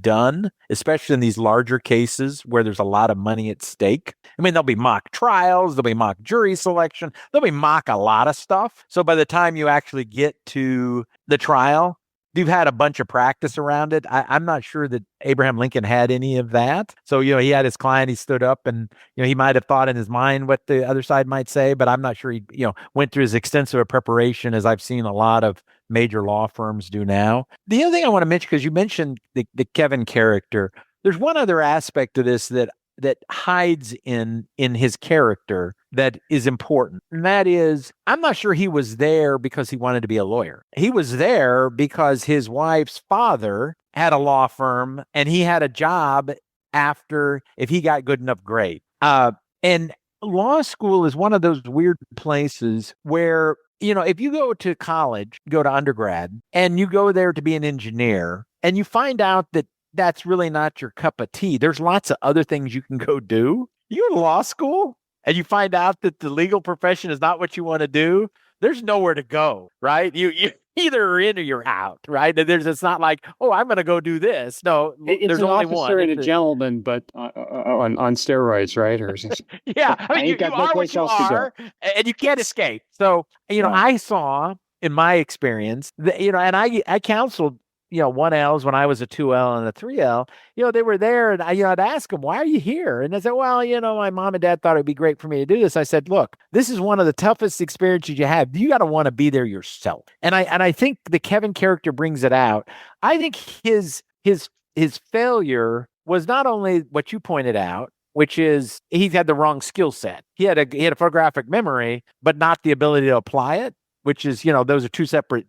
done, especially in these larger cases where there's a lot of money at stake. I mean, there'll be mock trials, there'll be mock jury selection, there'll be mock a lot of stuff. So by the time you actually get to the trial, you've had a bunch of practice around it. I'm not sure that Abraham Lincoln had any of that. So, he had his client, he stood up and, he might have thought in his mind what the other side might say, but I'm not sure he, went through as extensive a preparation as I've seen a lot of major law firms do now. The other thing I want to mention, because you mentioned the Kevin character, there's one other aspect to this that hides in his character that is important. And that is, I'm not sure he was there because he wanted to be a lawyer. He was there because his wife's father had a law firm and he had a job after if he got good enough grade. And law school is one of those weird places where, if you go to college, go to undergrad, and you go there to be an engineer, and you find out that that's really not your cup of tea. There's lots of other things you can go do. You go to law school and you find out that the legal profession is not what you want to do. There's nowhere to go, right? You either are in or you're out, right? And it's not like, I'm going to go do this. No, there's only one. It's an officer and a gentleman, but on steroids, right? Or yeah, I mean, you are what you are, and you can't escape. So, I saw in my experience that, and I counseled 1Ls when I was a 2L and a 3L, they were there and I'd ask them, why are you here? And they said, well, my mom and dad thought it'd be great for me to do this. I said, look, this is one of the toughest experiences you have. You got to want to be there yourself. And I think the Kevin character brings it out. I think his failure was not only what you pointed out, which is he had the wrong skill set. He had a photographic memory, but not the ability to apply it. Which is, those are two separate.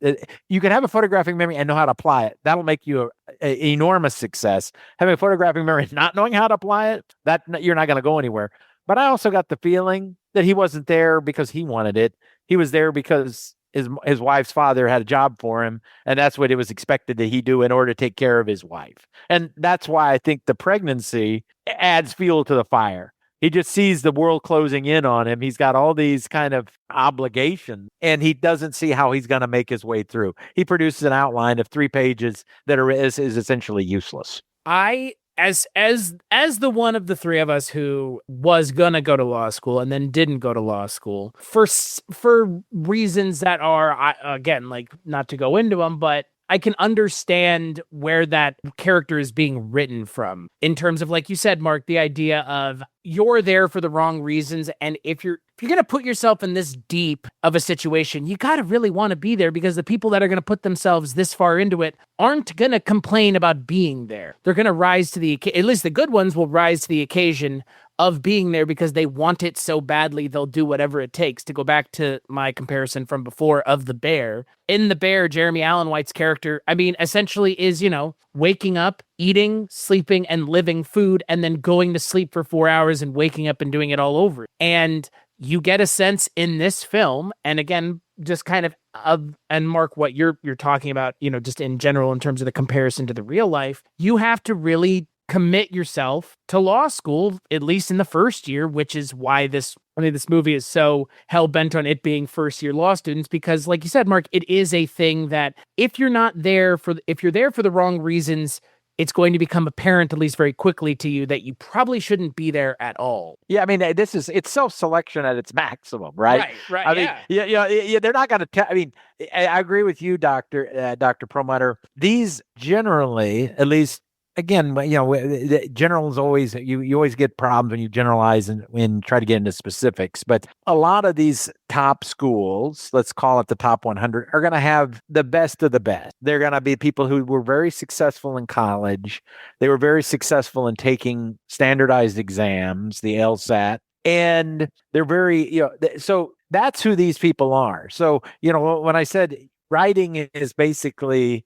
You can have a photographic memory and know how to apply it. That'll make you an enormous success. Having a photographic memory and not knowing how to apply it, you're not going to go anywhere. But I also got the feeling that he wasn't there because he wanted it. He was there because his wife's father had a job for him, and that's what it was expected that he do in order to take care of his wife. And that's why I think the pregnancy adds fuel to the fire. He just sees the world closing in on him. He's got all these kind of obligations, and he doesn't see how he's going to make his way through. He produces an outline of 3 pages that is essentially useless. As the one of the three of us who was going to go to law school and then didn't go to law school for reasons that are, again, like not to go into them, but I can understand where that character is being written from in terms of, like you said, Mark, the idea of you're there for the wrong reasons. And if you're going to put yourself in this deep of a situation, you got to really want to be there because the people that are going to put themselves this far into it aren't going to complain about being there. They're going to rise to at least the good ones will rise to the occasion of being there because they want it so badly, they'll do whatever it takes. To go back to my comparison from before of The Bear. In The Bear, Jeremy Allen White's character, essentially is, waking up, eating, sleeping, and living food, and then going to sleep for 4 hours and waking up and doing it all over. And you get a sense in this film, and again, just kind of and Mark, what you're talking about, just in general in terms of the comparison to the real life, you have to really commit yourself to law school, at least in the first year, which is why this movie is so hell-bent on it being first-year law students, because like you said, Mark, it is a thing that if you're there for the wrong reasons, it's going to become apparent, at least very quickly to you, that you probably shouldn't be there at all. Yeah, I mean, it's self-selection at its maximum, right? Right. I mean, yeah, they're not going to tell. I mean, I agree with you, Dr. Perlmutter. These generally, at least, again, general is always, you always get problems when you generalize and try to get into specifics. But a lot of these top schools, let's call it the top 100, are going to have the best of the best. They're going to be people who were very successful in college. They were very successful in taking standardized exams, the LSAT, and they're very, so that's who these people are. So, when I said writing is basically,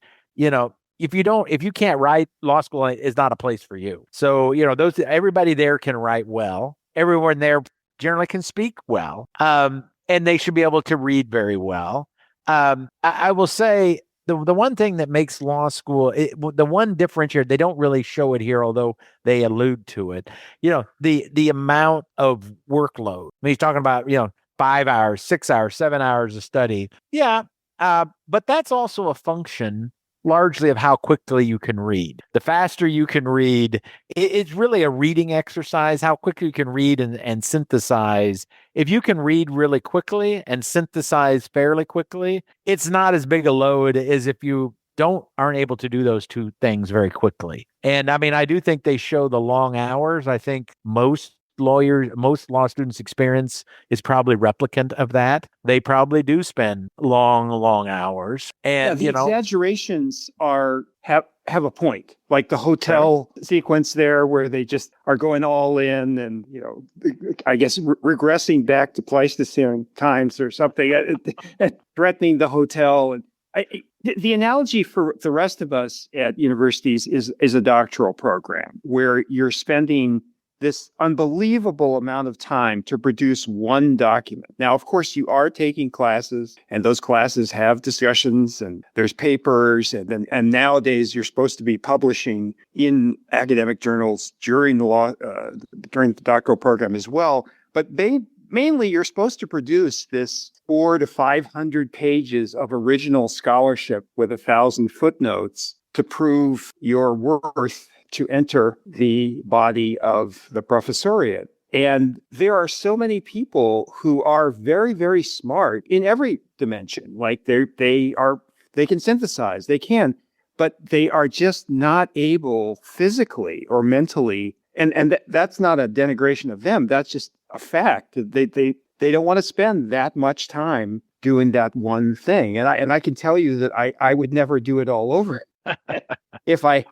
if you can't write, law school is not a place for you. So, everybody there can write well. Everyone there generally can speak well. And they should be able to read very well. I will say the one thing that makes law school, the one differentiator, they don't really show it here, although they allude to it, the amount of workload. I mean, he's talking about, 5 hours, 6 hours, 7 hours of study. Yeah. But that's also a function largely of how quickly you can read. The faster you can read, it's really a reading exercise, how quickly you can read and synthesize. If you can read really quickly and synthesize fairly quickly, it's not as big a load as if you aren't able to do those two things very quickly. And I mean, I do think they show the long hours. I think most law students' experience is probably replicant of that. They probably do spend long hours. And the exaggerations have a point. Like the hotel sequence there where they just are going all in and, I guess regressing back to Pleistocene times or something, threatening the hotel. And the analogy for the rest of us at universities is a doctoral program where you're spending this unbelievable amount of time to produce one document. Now, of course, you are taking classes, and those classes have discussions, and there's papers, and nowadays you're supposed to be publishing in academic journals during the doctoral program as well. But mainly, you're supposed to produce this 400 to 500 pages of original scholarship with 1,000 footnotes to prove your worth to enter the body of the professoriate. And there are so many people who are very, very smart in every dimension. Like they can synthesize, but they are just not able physically or mentally. And that's not a denigration of them. That's just a fact. They don't want to spend that much time doing that one thing. And I can tell you that I would never do it all over if I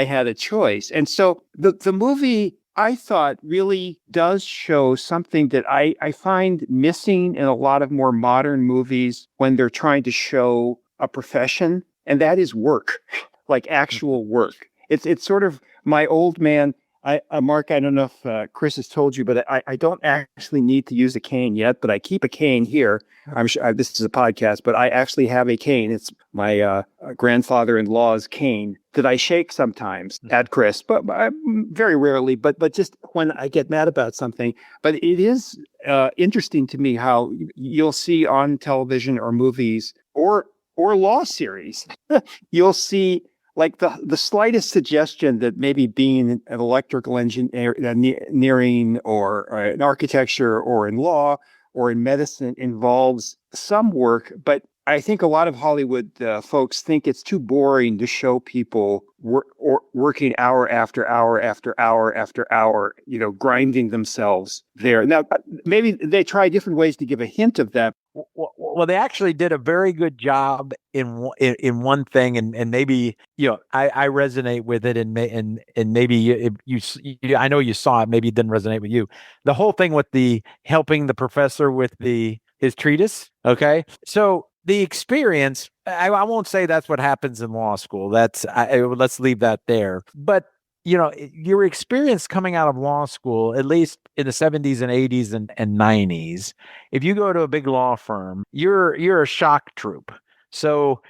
had a choice. And so the movie, I thought, really does show something that I find missing in a lot of more modern movies when they're trying to show a profession, and that is work, like actual work. It's sort of my old man. Mark, I don't know if Chris has told you, but I don't actually need to use a cane yet, but I keep a cane here. I'm sure this is a podcast, but I actually have a cane. It's my grandfather-in-law's cane that I shake sometimes at Chris, but very rarely, but just when I get mad about something. But it is interesting to me how you'll see on television or movies or law series, you'll see like the slightest suggestion that maybe being an electrical engineering or in architecture or in law or in medicine involves some work. But I think a lot of Hollywood folks think it's too boring to show people working hour after hour after hour after hour, grinding themselves there. Now, maybe they try different ways to give a hint of that. Well, they actually did a very good job in one thing, and maybe I resonate with it, and maybe if you I know you saw it, maybe it didn't resonate with you. The whole thing with the helping the professor with his treatise. Okay, so the experience, I won't say that's what happens in law school. Let's leave that there. But your experience coming out of law school, at least in the 70s and 80s and 90s, if you go to a big law firm, you're a shock troop. So,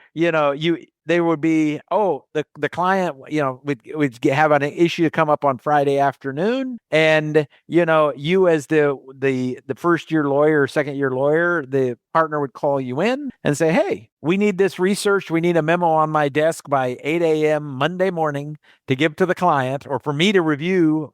they would be, the client, would have an issue come up on Friday afternoon. And, you as the first year lawyer, second year lawyer, the partner would call you in and say, hey, we need this research. We need a memo on my desk by 8 a.m. Monday morning to give to the client, or for me to review,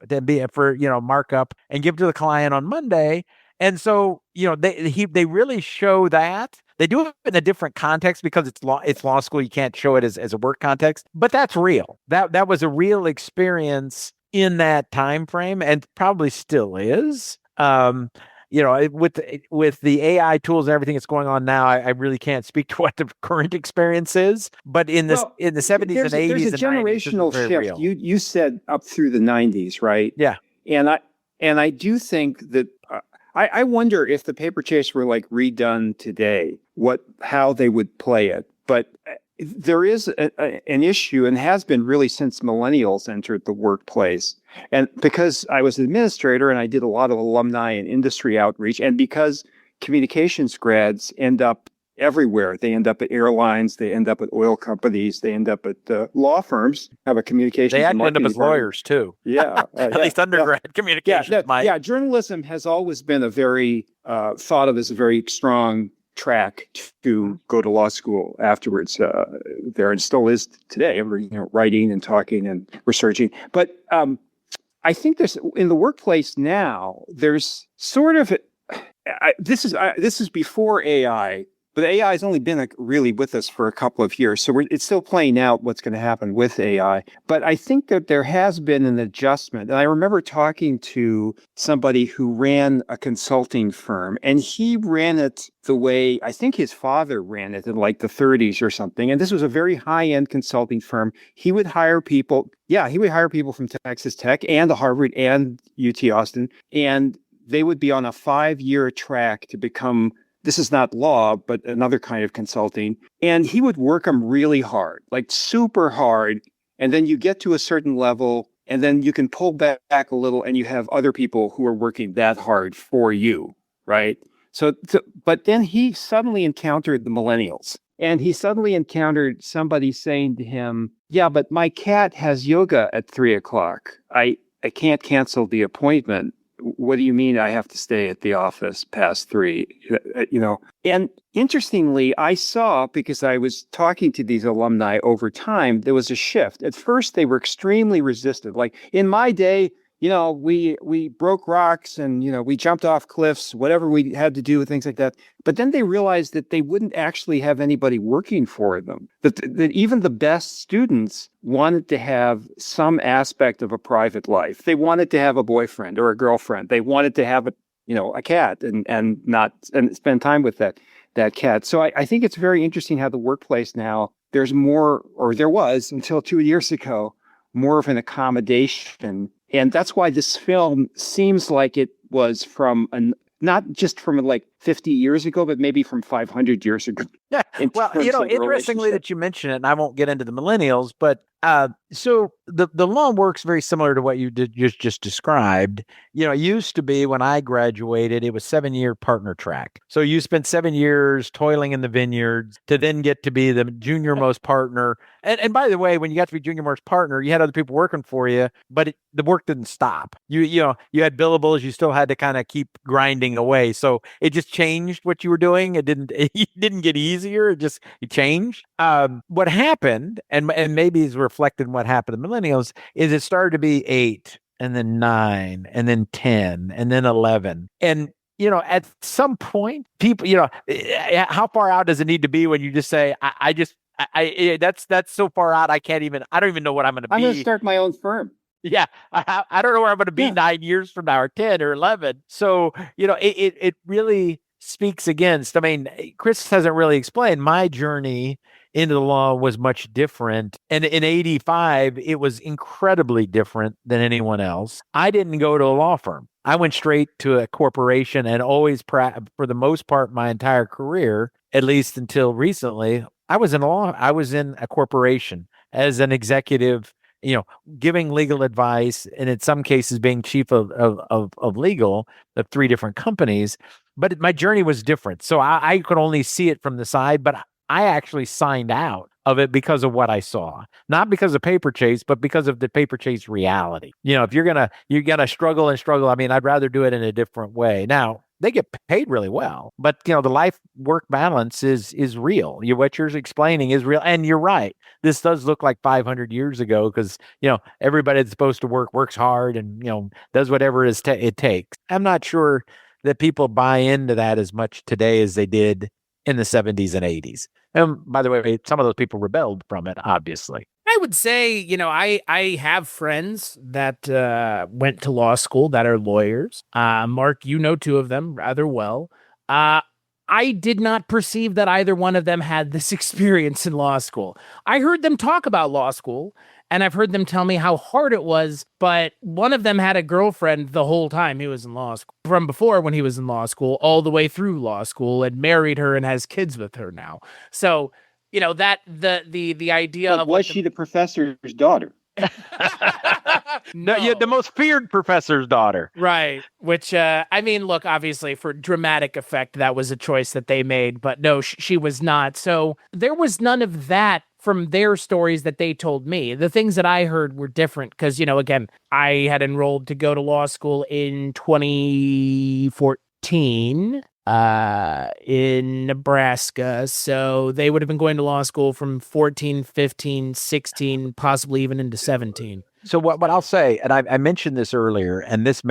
markup and give to the client on Monday. And so, they really show that. They do it in a different context because it's law school. You can't show it as a work context, but that's real. That was a real experience in that time frame, and probably still is. With the AI tools and everything that's going on now, I really can't speak to what the current experience is. But in the 70s and 80s, there's a generational shift. You said up through the 90s, right? Yeah, and I do think that. I wonder if the paper chase were like redone today, how they would play it. But there is an issue, and has been really since millennials entered the workplace. And because I was an administrator and I did a lot of alumni and industry outreach, and because communications grads end up everywhere. They end up at airlines, they end up at oil companies, they end up at law firms, have a communications. They end up as lawyers too. Yeah. At least undergrad communications. Yeah, journalism has always been a very, thought of as a very strong track to go to law school afterwards there, and still is today, writing and talking and researching. But I think there's, in the workplace now, there's sort of, this is before AI. But AI has only been really with us for a couple of years, so it's still playing out what's going to happen with AI. But I think that there has been an adjustment. And I remember talking to somebody who ran a consulting firm, and he ran it the way I think his father ran it in like the 30s or something. And this was a very high-end consulting firm. He would hire people. Yeah, he would hire people from Texas Tech and Harvard and UT Austin, and they would be on a 5-year track to become. This is not law, but another kind of consulting. And he would work them really hard, like super hard. And then you get to a certain level, and then you can pull back a little, and you have other people who are working that hard for you, right? But then he suddenly encountered the millennials. And he suddenly encountered somebody saying to him, yeah, but my cat has yoga at 3:00. I can't cancel the appointment. What do you mean I have to stay at the office past 3? And interestingly, I saw, because I was talking to these alumni over time, there was a shift. At first, they were extremely resistant. Like in my day, we broke rocks and, we jumped off cliffs, whatever we had to do, things like that. But then they realized that they wouldn't actually have anybody working for them, that even the best students wanted to have some aspect of a private life. They wanted to have a boyfriend or a girlfriend. They wanted to have a cat and spend time with that cat. So I think it's very interesting how the workplace now, there's more, or there was until 2 years ago, more of an accommodation. And that's why this film seems like it was from not just from like 50 years ago, but maybe from 500 years ago. Yeah. Well, interestingly that you mention it, and I won't get into the millennials, but so the law works very similar to what you did just described. It used to be when I graduated, it was 7-year partner track. So you spent 7 years toiling in the vineyards to then get to be the junior most partner. And by the way, when you got to be junior most partner, you had other people working for you, but the work didn't stop. You had billables, you still had to kind of keep grinding away. So it just changed what you were doing. It didn't get easier. It changed. What happened, and maybe is reflected in what happened to millennials, is it started to be 8 and then 9 and then 10 and then 11. And at some point, people, how far out does it need to be when you just say, that's so far out, I don't even know what I'm going to be. I'm going to start my own firm. Yeah. I don't know where I'm going to be 9 years from now, or 10 or 11. So, it really speaks against, Chris hasn't really explained my journey into the law was much different. And in 85, it was incredibly different than anyone else. I didn't go to a law firm. I went straight to a corporation, and always, for the most part, my entire career, at least until recently, I was in a corporation as an executive giving legal advice, and in some cases being chief of legal of 3 different companies. But my journey was different. So I could only see it from the side, but I actually signed out of it because of what I saw, not because of paper chase, but because of the paper chase reality. If you're going to struggle and struggle, I mean, I'd rather do it in a different way. Now, they get paid really well, but the life work balance is real. What you're explaining is real. And you're right. This does look like 500 years ago because, everybody that's supposed to works hard and, does whatever it takes. I'm not sure that people buy into that as much today as they did in the 70s and 80s. And by the way, some of those people rebelled from it, obviously. I would say, I have friends that went to law school that are lawyers. Mark, 2 of them rather well. I did not perceive that either one of them had this experience in law school. I heard them talk about law school, and I've heard them tell me how hard it was, but one of them had a girlfriend the whole time he was in law school, from before when he was in law school, all the way through law school, and married her and has kids with her now. So, that the idea but of was she the professor's daughter? No, you're the most feared professor's daughter. Right. Which, look, obviously for dramatic effect, that was a choice that they made, but no, she was not. So there was none of that from their stories that they told me. The things that I heard were different because, again, I had enrolled to go to law school in 2014. In Nebraska. So they would have been going to law school from 14, 15, 16, possibly even into 17. So what I'll say, and I mentioned this earlier, and this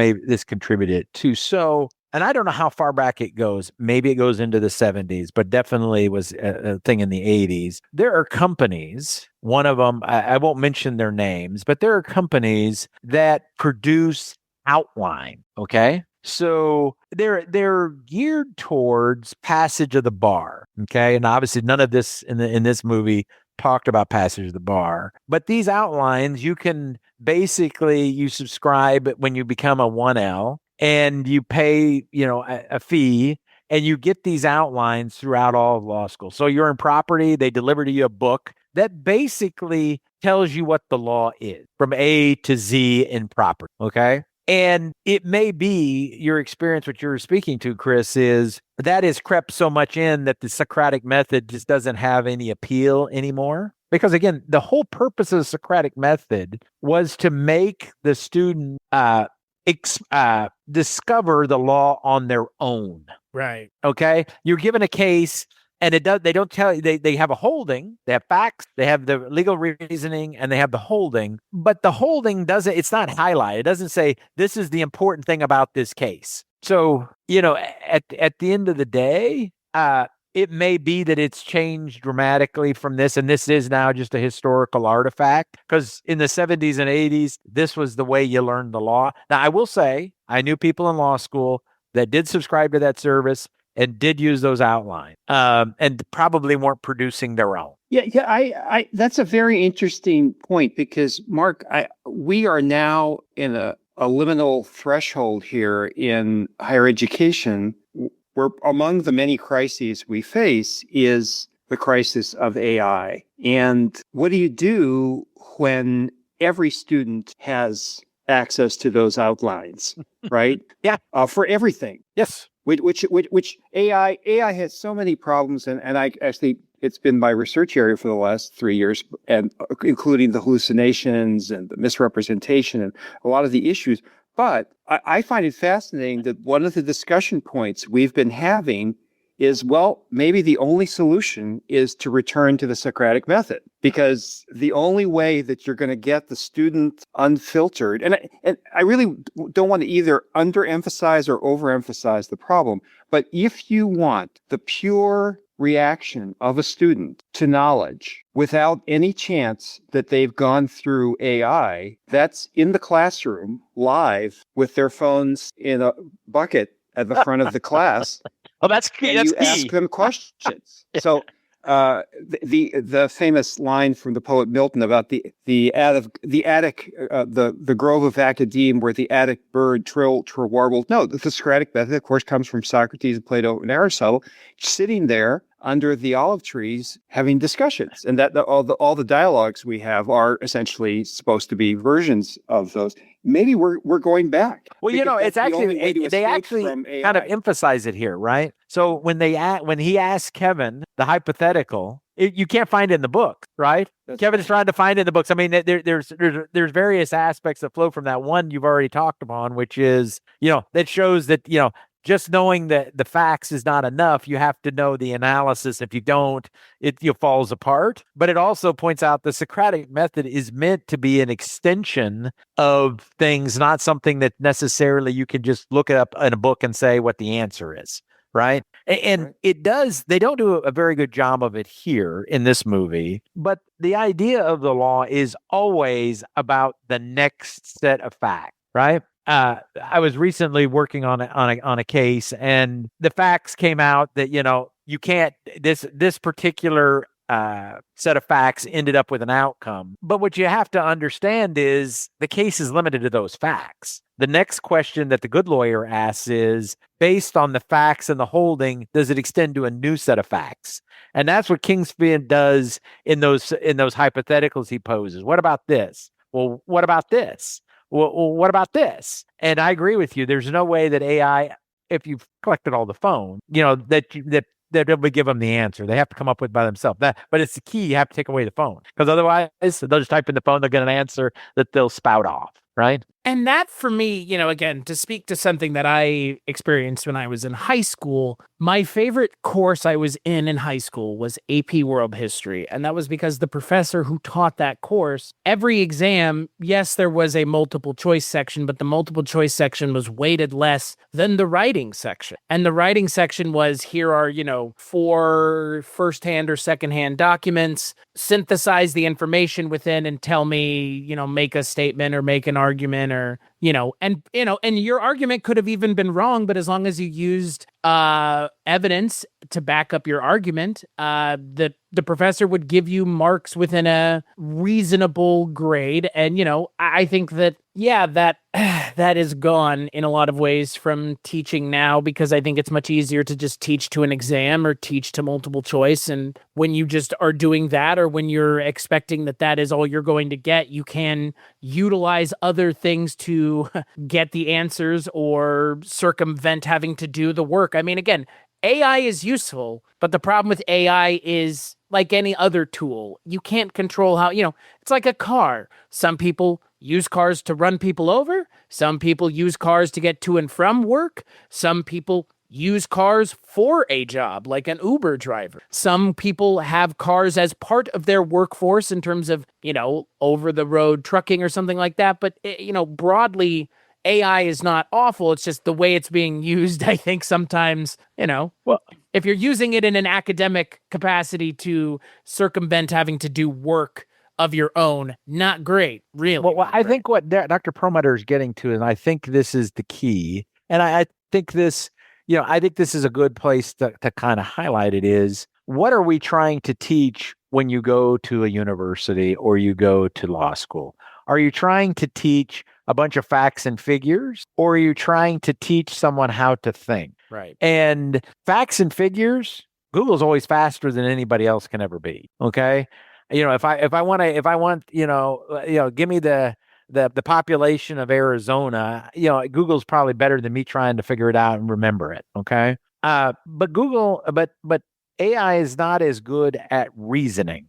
contributed too. So, and I don't know how far back it goes. Maybe it goes into the 70s, but definitely was a thing in the 80s. There are companies, one of them, I won't mention their names, but there are companies that produce outline, okay? So they're geared towards passage of the bar, okay? And obviously none of this in this movie talked about passage of the bar. But these outlines, you can you subscribe when you become a 1L and you pay, a fee, and you get these outlines throughout all of law school. So you're in property, they deliver to you a book that basically tells you what the law is from A to Z in property, okay? And it may be your experience, what you're speaking to, Chris, is that has crept so much in that the Socratic method just doesn't have any appeal anymore. Because again, the whole purpose of the Socratic method was to make the student discover the law on their own. Right. Okay. You're given a case. And they don't tell you, they have a holding, they have facts, they have the legal reasoning, and they have the holding, but the holding it's not highlighted. It doesn't say, this is the important thing about this case. So, at the end of the day, it may be that it's changed dramatically from this, and this is now just a historical artifact, because in the 70s and 80s, this was the way you learned the law. Now, I will say, I knew people in law school that did subscribe to that service and did use those outlines, and probably weren't producing their own. Yeah. I that's a very interesting point because, Mark, we are now in a liminal threshold here in higher education, where among the many crises we face is the crisis of AI. And what do you do when every student has access to those outlines, right? Yeah. For everything. Yes. Which AI has so many problems, and I actually, it's been my research area for the last 3 years, and including the hallucinations and the misrepresentation and a lot of the issues. But I find it fascinating that one of the discussion points we've been having is, well, maybe the only solution is to return to the Socratic method, because the only way that you're going to get the student unfiltered, and I really don't want to either underemphasize or overemphasize the problem, but if you want the pure reaction of a student to knowledge without any chance that they've gone through AI, that's in the classroom live with their phones in a bucket at the front of the class. Oh, that's key. And that's you key. ask them questions. So the famous line from the poet Milton about the grove of Academe where the Attic bird trill warbled. No, the Socratic method, of course, comes from Socrates, Plato, and Aristotle, sitting there under the olive trees having discussions, and that all the dialogues we have are essentially supposed to be versions of those. Maybe we're going back. Well, you know, it's actually they actually kind of AI. emphasize it here, right? So when he asks Kevin the hypothetical, you can't find it in the book, right? Kevin is trying to find it in the books. I mean, there's various aspects that flow from that. One you've already talked upon, which is, you know, that shows that, you know, just knowing that the facts is not enough. You have to know the analysis. If you don't, it falls apart. But it also points out the Socratic method is meant to be an extension of things, not something that necessarily you can just look it up in a book and say what the answer is. Right. And it does. They don't do a very good job of it here in this movie. But the idea of the law is always about the next set of facts. Right. I was recently working on a case, and the facts came out that, you know, you can't, this particular set of facts ended up with an outcome. But what you have to understand is the case is limited to those facts. The next question that the good lawyer asks is, based on the facts and the holding, does it extend to a new set of facts? And that's what Kingsfield does in those hypotheticals he poses. What about this? Well, what about this? Well, what about this? And I agree with you. There's no way that AI, if you've collected all the phone, you know, that they'll give them the answer. They have to come up with by themselves. But it's the key. You have to take away the phone, because otherwise they'll just type in the phone. They'll get an answer that they'll spout off. Right. And that, for me, you know, again, to speak to something that I experienced when I was in high school, my favorite course I was in high school was AP World History. And that was because the professor who taught that course, every exam, yes, there was a multiple choice section, but the multiple choice section was weighted less than the writing section. And the writing section was, here are, you know, 4 firsthand or secondhand documents, synthesize the information within and tell me, you know, make a statement or make an argument, or, and your argument could have even been wrong, but as long as you used evidence to back up your argument, the professor would give you marks within a reasonable grade. And, I think that, that is gone in a lot of ways from teaching now, because I think it's much easier to just teach to an exam or teach to multiple choice. And when you just are doing that, or when you're expecting that is all you're going to get, you can utilize other things to get the answers or circumvent having to do the work. I mean, again, AI is useful, but the problem with AI is, like any other tool, you can't control how, it's like a car. Some people use cars to run people over. Some people use cars to get to and from work. Some people use cars for a job, like an Uber driver. Some people have cars as part of their workforce in terms of, over-the-road trucking or something like that. But, broadly, AI is not awful. It's just the way it's being used, I think sometimes, well, if you're using it in an academic capacity to circumvent having to do work of your own, not great, really. Well, I think what Dr. Perlmutter is getting to, and I think this is the key, and I think this, I think this is a good place to kind of highlight it, is what are we trying to teach when you go to a university or you go to law school? Are you trying to teach a bunch of facts and figures, or are you trying to teach someone how to think? Right. And facts and figures, Google's always faster than anybody else can ever be. Okay. If I want, give me the population of Arizona, Google's probably better than me trying to figure it out and remember it. Okay. But AI is not as good at reasoning.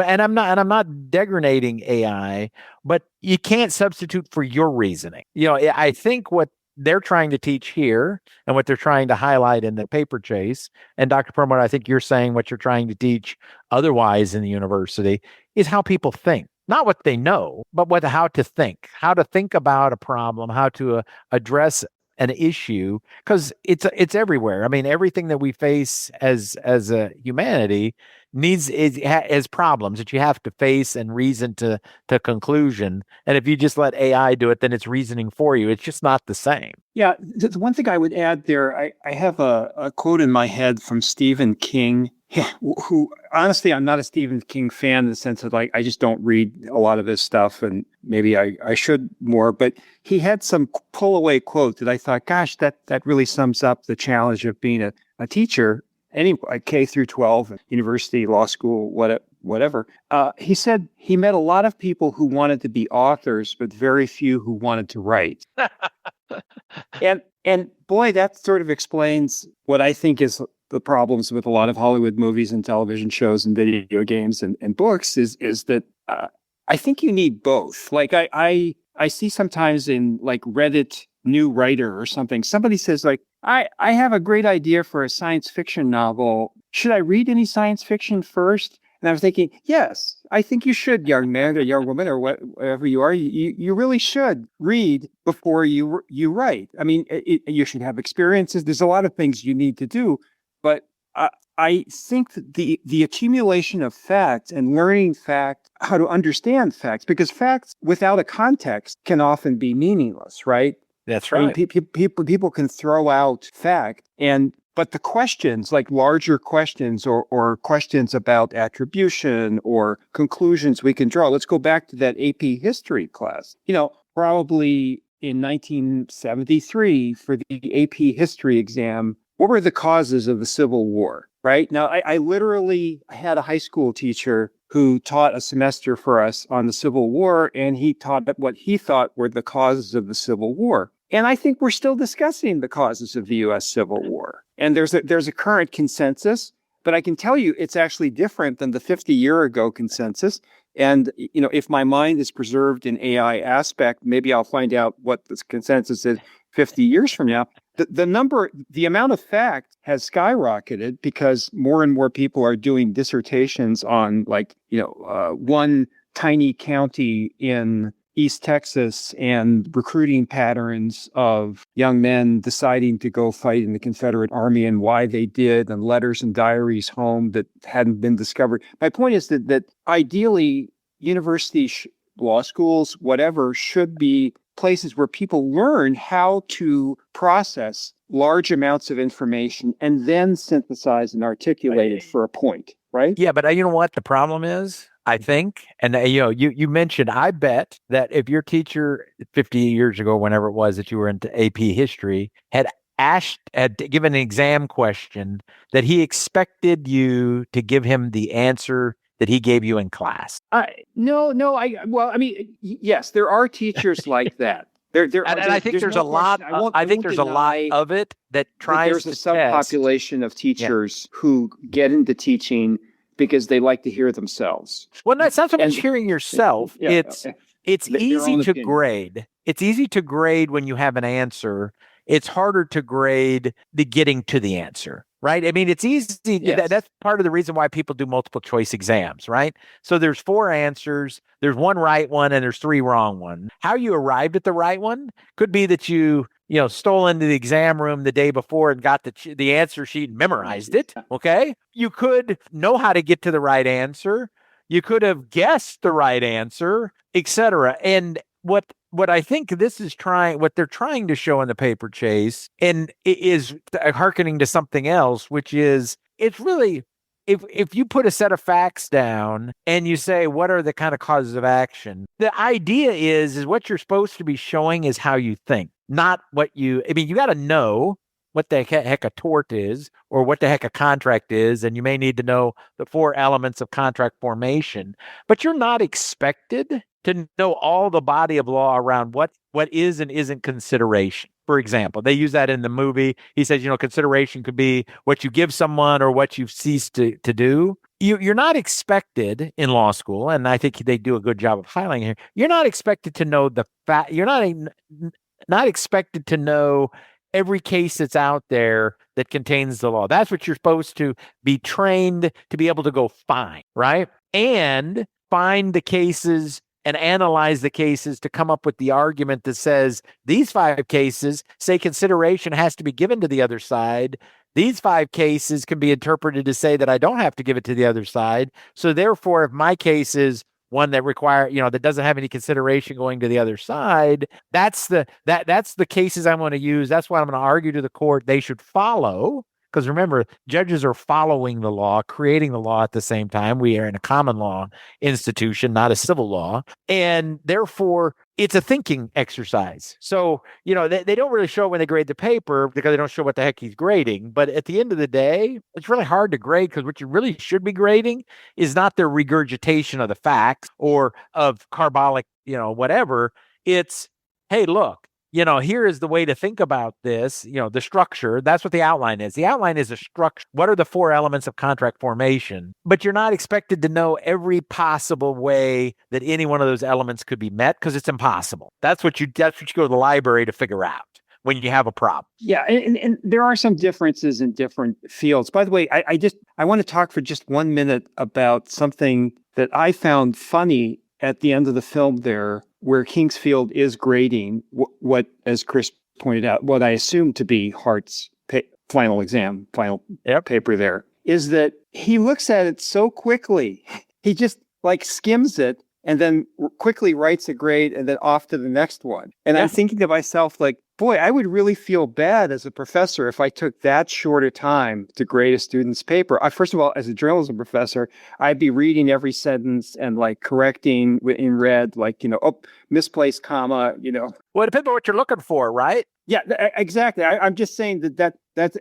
And I'm not degrading AI, but you can't substitute for your reasoning. I think what they're trying to teach here and what they're trying to highlight in the paper chase, and Dr. Perlmutter, I think you're saying what you're trying to teach otherwise in the university, is how people think. Not what they know, but how to think about a problem, how to address an issue, because it's everywhere. I mean, everything that we face as a humanity has problems that you have to face and reason to conclusion. And if you just let AI do it, then it's reasoning for you. It's just not the same. Yeah, the one thing I would add there, I have a quote in my head from Stephen King, who honestly, I'm not a Stephen King fan in the sense of, like, I just don't read a lot of his stuff, and maybe I should more, but he had some pull away quote that I thought, gosh, that really sums up the challenge of being a teacher. any K through 12, university, law school, whatever. He said he met a lot of people who wanted to be authors, but very few who wanted to write. And boy, that sort of explains what I think is the problems with a lot of Hollywood movies and television shows and video games and books is that I think you need both. Like I see sometimes in like Reddit new writer or something, somebody says like, I have a great idea for a science fiction novel. Should I read any science fiction first? And I was thinking, yes, I think you should, young man or young woman or whatever you are. You really should read before you write. I mean, you should have experiences. There's a lot of things you need to do, but I think that the accumulation of facts and learning facts, how to understand facts, because facts without a context can often be meaningless, right? That's right. I mean, people can throw out fact, but the questions, like larger questions or questions about attribution or conclusions we can draw. Let's go back to that AP history class. Probably in 1973 for the AP history exam, what were the causes of the Civil War? Right now, I literally had a high school teacher who taught a semester for us on the Civil War, and he taught what he thought were the causes of the Civil War. And I think we're still discussing the causes of the U.S. Civil War. And there's a current consensus, but I can tell you it's actually different than the 50-year ago consensus. And, if my mind is preserved in AI aspect, maybe I'll find out what this consensus is 50 years from now. The amount of fact has skyrocketed because more and more people are doing dissertations on one tiny county in East Texas and recruiting patterns of young men deciding to go fight in the Confederate Army and why they did, and letters and diaries home that hadn't been discovered. My point is that ideally, universities, law schools, whatever, should be places where people learn how to process large amounts of information and then synthesize and articulate it for a point, right? Yeah, but you know what the problem is? I think, and you mentioned, I bet that if your teacher 50 years ago, whenever it was that you were into AP history, had given an exam question, that he expected you to give him the answer that he gave you in class. Yes, there are teachers like that. I think there's a lot. I think there's a lot of it that tries. There's a subpopulation of teachers who get into teaching because they like to hear themselves. Well, it's not so much hearing yourself. It's easy to grade. It's easy to grade when you have an answer. It's harder to grade the getting to the answer, right? I mean, it's easy. Yes. That's part of the reason why people do multiple choice exams, right? So there's 4 answers, there's 1 right one, and there's 3 wrong ones. How you arrived at the right one could be that you stole into the exam room the day before and got the answer sheet and memorized it, okay? You could know how to get to the right answer. You could have guessed the right answer, etc. And what I think what they're trying to show in the paper chase, and it is hearkening to something else, which is it's really, if you put a set of facts down and you say, what are the kind of causes of action? The idea is what you're supposed to be showing is how you think, not you got to know what the heck a tort is or what the heck a contract is. And you may need to know the 4 elements of contract formation, but you're not expected to know all the body of law around what is and isn't consideration. For example, they use that in the movie. He says, consideration could be what you give someone or what you've ceased to do. You're not expected in law school, and I think they do a good job of highlighting here. You're not expected to know the fact. You're not expected to know every case that's out there that contains the law. That's what you're supposed to be trained to be able to go find, right? And find the cases and analyze the cases to come up with the argument that says these 5 cases say consideration has to be given to the other side. These 5 cases can be interpreted to say that I don't have to give it to the other side. So therefore, if my case is one that that doesn't have any consideration going to the other side, that's the cases I'm going to use. That's what I'm going to argue to the court they should follow. Because remember, judges are following the law, creating the law at the same time. We are in a common law institution, not a civil law. And therefore, it's a thinking exercise. So, they don't really show when they grade the paper because they don't show what the heck he's grading. But at the end of the day, it's really hard to grade because what you really should be grading is not their regurgitation of the facts or of carbolic, whatever. It's, hey, look, here is the way to think about this, the structure. That's what the outline is. The outline is a structure. What are the 4 elements of contract formation? But you're not expected to know every possible way that any one of those elements could be met because it's impossible. That's what you go to the library to figure out when you have a problem. Yeah, and there are some differences in different fields. By the way, I want to talk for just 1 minute about something that I found funny at the end of the film there, where Kingsfield is grading what, as Chris pointed out, what I assume to be Hart's final paper there, is that he looks at it so quickly. He just skims it and then quickly writes a grade and then off to the next one. And I'm thinking to myself, boy, I would really feel bad as a professor if I took that short a time to grade a student's paper. First of all, as a journalism professor, I'd be reading every sentence and correcting in red, misplaced comma, Well, it depends on what you're looking for, right? Yeah, exactly. I'm just saying that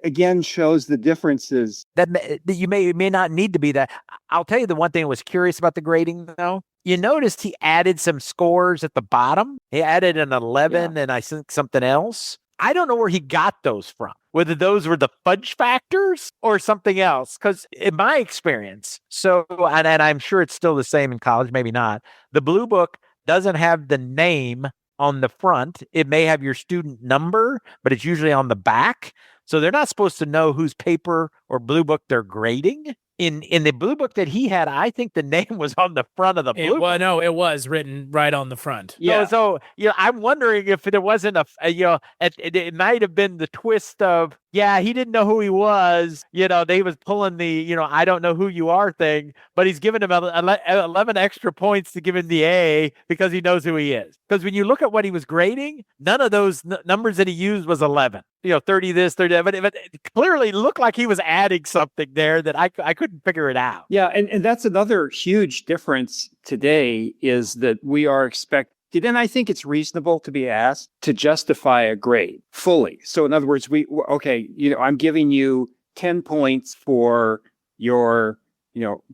again shows the differences. That you may not need to be that. I'll tell you the one thing I was curious about the grading, though. You noticed he added some scores at the bottom. He added an 11 and I think something else. I don't know where he got those from, whether those were the fudge factors or something else. Because in my experience, and I'm sure it's still the same in college, maybe not, the Blue Book doesn't have the name on the front. It may have your student number, but it's usually on the back. So they're not supposed to know whose paper or Blue Book they're grading. In the Blue Book that he had, I think the name was on the front of the Blue Book. Well, no, it was written right on the front. Yeah. So I'm wondering if there wasn't it might have been the twist of, he didn't know who he was. They was pulling the, I don't know who you are thing, but he's giving him 11 extra points to give him the A because he knows who he is. Because when you look at what he was grading, none of those numbers that he used was 11. 30 this, 30 that, but it clearly looked like he was adding something there that I couldn't figure it out. Yeah, and that's another huge difference today is that we are expected, and I think it's reasonable to be asked to justify a grade fully. So in other words, I'm giving you 10 points for your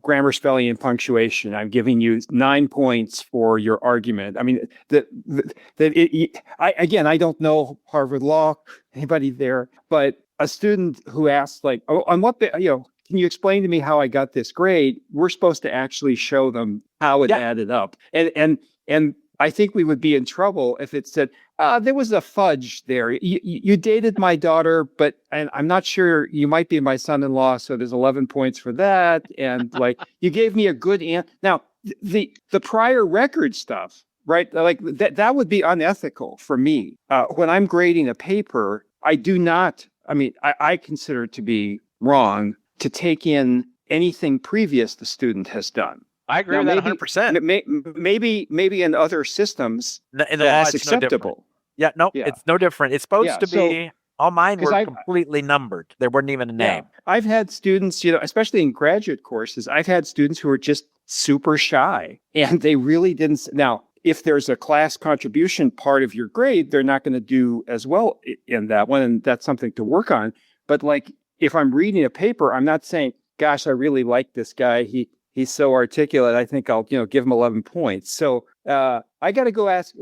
grammar, spelling, and punctuation. I'm giving you 9 points for your argument. I mean, I don't know Harvard Law, anybody there, but a student who asks on what, can you explain to me how I got this grade? We're supposed to actually show them how it added up. And I think we would be in trouble if it said, there was a fudge there. You dated my daughter, but I'm not sure, you might be my son-in-law, so there's 11 points for that. And you gave me a good answer. Now, the prior record stuff, right? That would be unethical for me. When I'm grading a paper, I consider it to be wrong to take in anything previous the student has done. I agree with that 100%. Maybe in other systems, in the law, it's acceptable. It's no different. It's supposed to be. All mine were completely numbered. There wasn't even a name. I've had students, especially in graduate courses, I've had students who are just super shy and they really didn't. Now, if there's a class contribution part of your grade, they're not going to do as well in that one. And that's something to work on. But if I'm reading a paper, I'm not saying, gosh, I really like this guy. He's so articulate. I think I'll, give him 11 points. So I got to go ask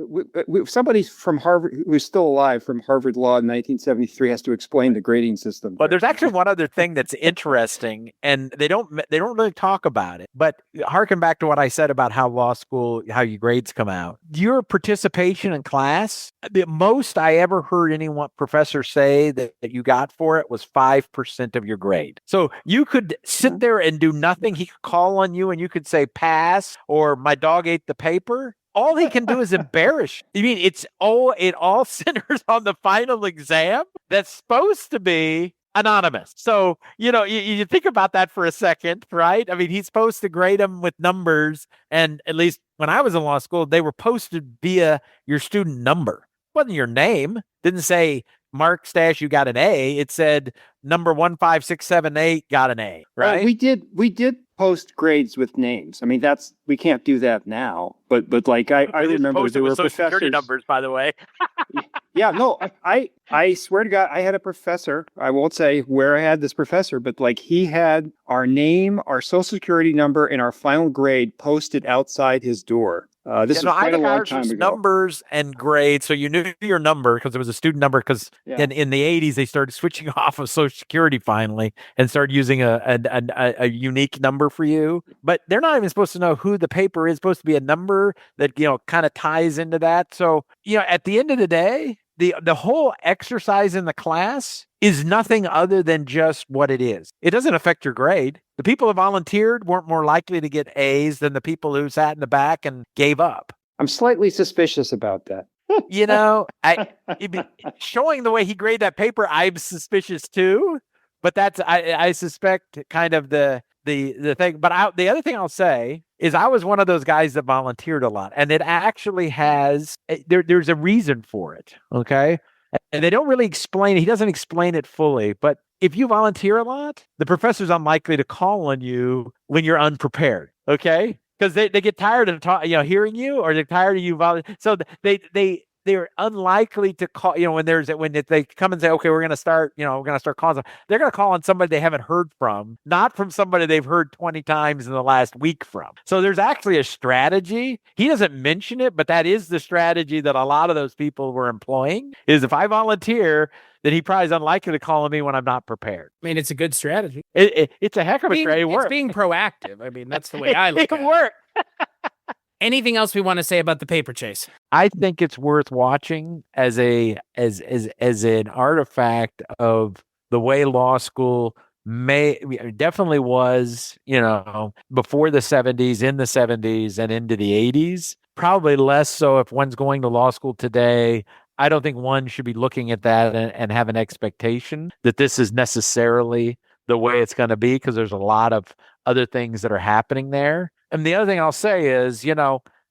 somebody from Harvard who's still alive from Harvard Law in 1973 has to explain the grading system. Well, there's actually one other thing that's interesting, and they don't really talk about it. But harken back to what I said about how your grades come out. Your participation in class, the most I ever heard anyone professor say that you got for it was 5% of your grade. So you could sit there and do nothing. He could call on you and you could say pass or my dog ate the paper. All he can do is embarrass. I mean, it all centers on the final exam that's supposed to be anonymous. So, you think about that for a second, right? I mean, he's supposed to grade them with numbers. And at least when I was in law school, they were posted via your student number. It wasn't your name. Didn't say Mark Stachiw got an A. It said number 15678 got an A, right? We did post grades with names. I mean, we can't do that now. But like I remember there were Social Security professors. numbers, by the way. Yeah, no, I swear to God, I had a professor. I won't say where I had this professor, but like he had our name, our social security number, and our final grade posted outside his door. This was quite a long time ago. Numbers and grades, so you knew your number because it was a student number. Because in the 80s they started switching off of Social Security finally and started using a unique number for you. But they're not even supposed to know who the paper is. It's supposed to be a number that kind of ties into that. So at the end of the day, the whole exercise in the class is nothing other than just what it is. It doesn't affect your grade. The people who volunteered weren't more likely to get A's than the people who sat in the back and gave up. I'm slightly suspicious about that. Showing the way he graded that paper, I'm suspicious too. But that's I suspect kind of the thing. But the other thing I'll say is I was one of those guys that volunteered a lot, and it actually has there's a reason for it. Okay. And they don't really explain it. He doesn't explain it fully, but if you volunteer a lot, the professor's unlikely to call on you when you're unprepared. Okay. Because they get tired of hearing you, or they're tired of you volunteering. So they're unlikely to call, when they come and say, okay, we're going to start calling them. They're going to call on somebody they haven't heard from, not from somebody they've heard 20 times in the last week from. So there's actually a strategy. He doesn't mention it, but that is the strategy that a lot of those people were employing, is if I volunteer, then he probably is unlikely to call on me when I'm not prepared. I mean, it's a good strategy. It's a heck of a strategy. It's being proactive. I mean, that's the way I look at it. It worked. Anything else we want to say about the paper chase? I think it's worth watching as an artifact of the way law school definitely was, before the 70s, in the 70s, and into the 80s. Probably less so if one's going to law school today. I don't think one should be looking at that and have an expectation that this is necessarily the way it's going to be, because there's a lot of other things that are happening there. And the other thing I'll say is,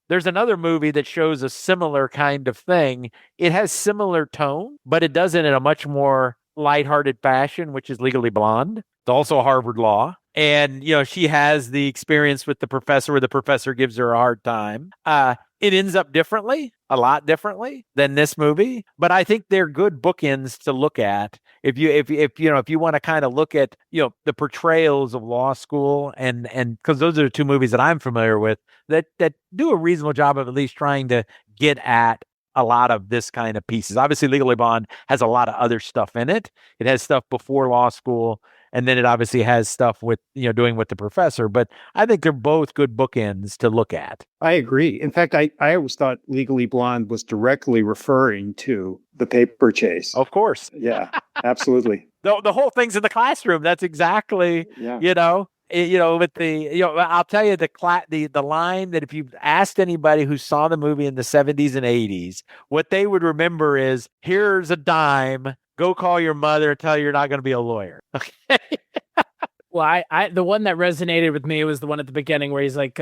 there's another movie that shows a similar kind of thing. It has similar tone, but it does it in a much more lighthearted fashion, which is Legally Blonde. It's also Harvard Law. And, she has the experience with the professor where the professor gives her a hard time. It ends up a lot differently than this movie, but I think they're good bookends to look at if you want to kind of look at the portrayals of law school, and because those are the two movies that I'm familiar with that do a reasonable job of at least trying to get at a lot of this kind of pieces. Obviously, Legally Blonde has a lot of other stuff in it. It has stuff before law school, and then it obviously has stuff with, doing with the professor. But I think they're both good bookends to look at. I agree. In fact, I always thought Legally Blonde was directly referring to the paper chase. Of course. Yeah, absolutely. The whole thing's in the classroom. That's exactly, with the, I'll tell you the line that if you asked anybody who saw the movie in the 70s and 80s, what they would remember is, here's a dime. Go call your mother and tell her you're not going to be a lawyer. Okay. Well, the one that resonated with me was the one at the beginning where he's like,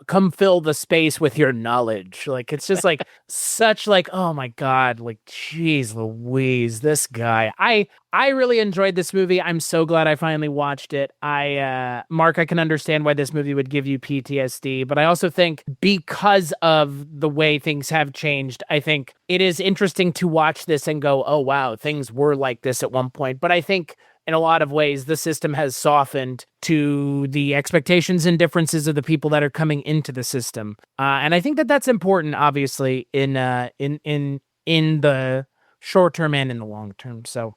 come fill the space with your knowledge. Like, it's just like such like, oh my God, like, geez Louise, this guy. I really enjoyed this movie. I'm so glad I finally watched it. Mark, I can understand why this movie would give you PTSD, but I also think because of the way things have changed, I think it is interesting to watch this and go, oh wow, things were like this at one point. But I think in a lot of ways, the system has softened to the expectations and differences of the people that are coming into the system, and I think that that's important, obviously, in the short term and in the long term. So,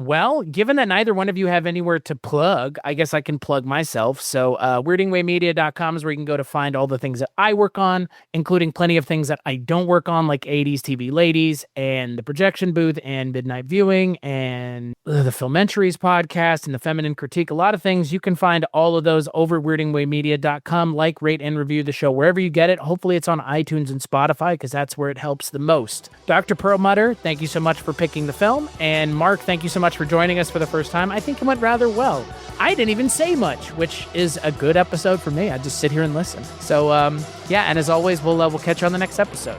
well, given that neither one of you have anywhere to plug, I guess I can plug myself. So weirdingwaymedia.com is where you can go to find all the things that I work on, including plenty of things that I don't work on, like 80s TV Ladies and the Projection Booth and Midnight Viewing and the Filmentaries podcast and the Feminine Critique. A lot of things. You can find all of those over at weirdingwaymedia.com. Like, rate, and review the show wherever you get it. Hopefully it's on iTunes and Spotify, because that's where it helps the most. Dr. Perlmutter, thank you so much for picking the film. And Mark, thank you so much for joining us for the first time. I think it went rather well. I didn't even say much, which is a good episode for me. I just sit here and listen. So, and as always, we'll catch you on the next episode.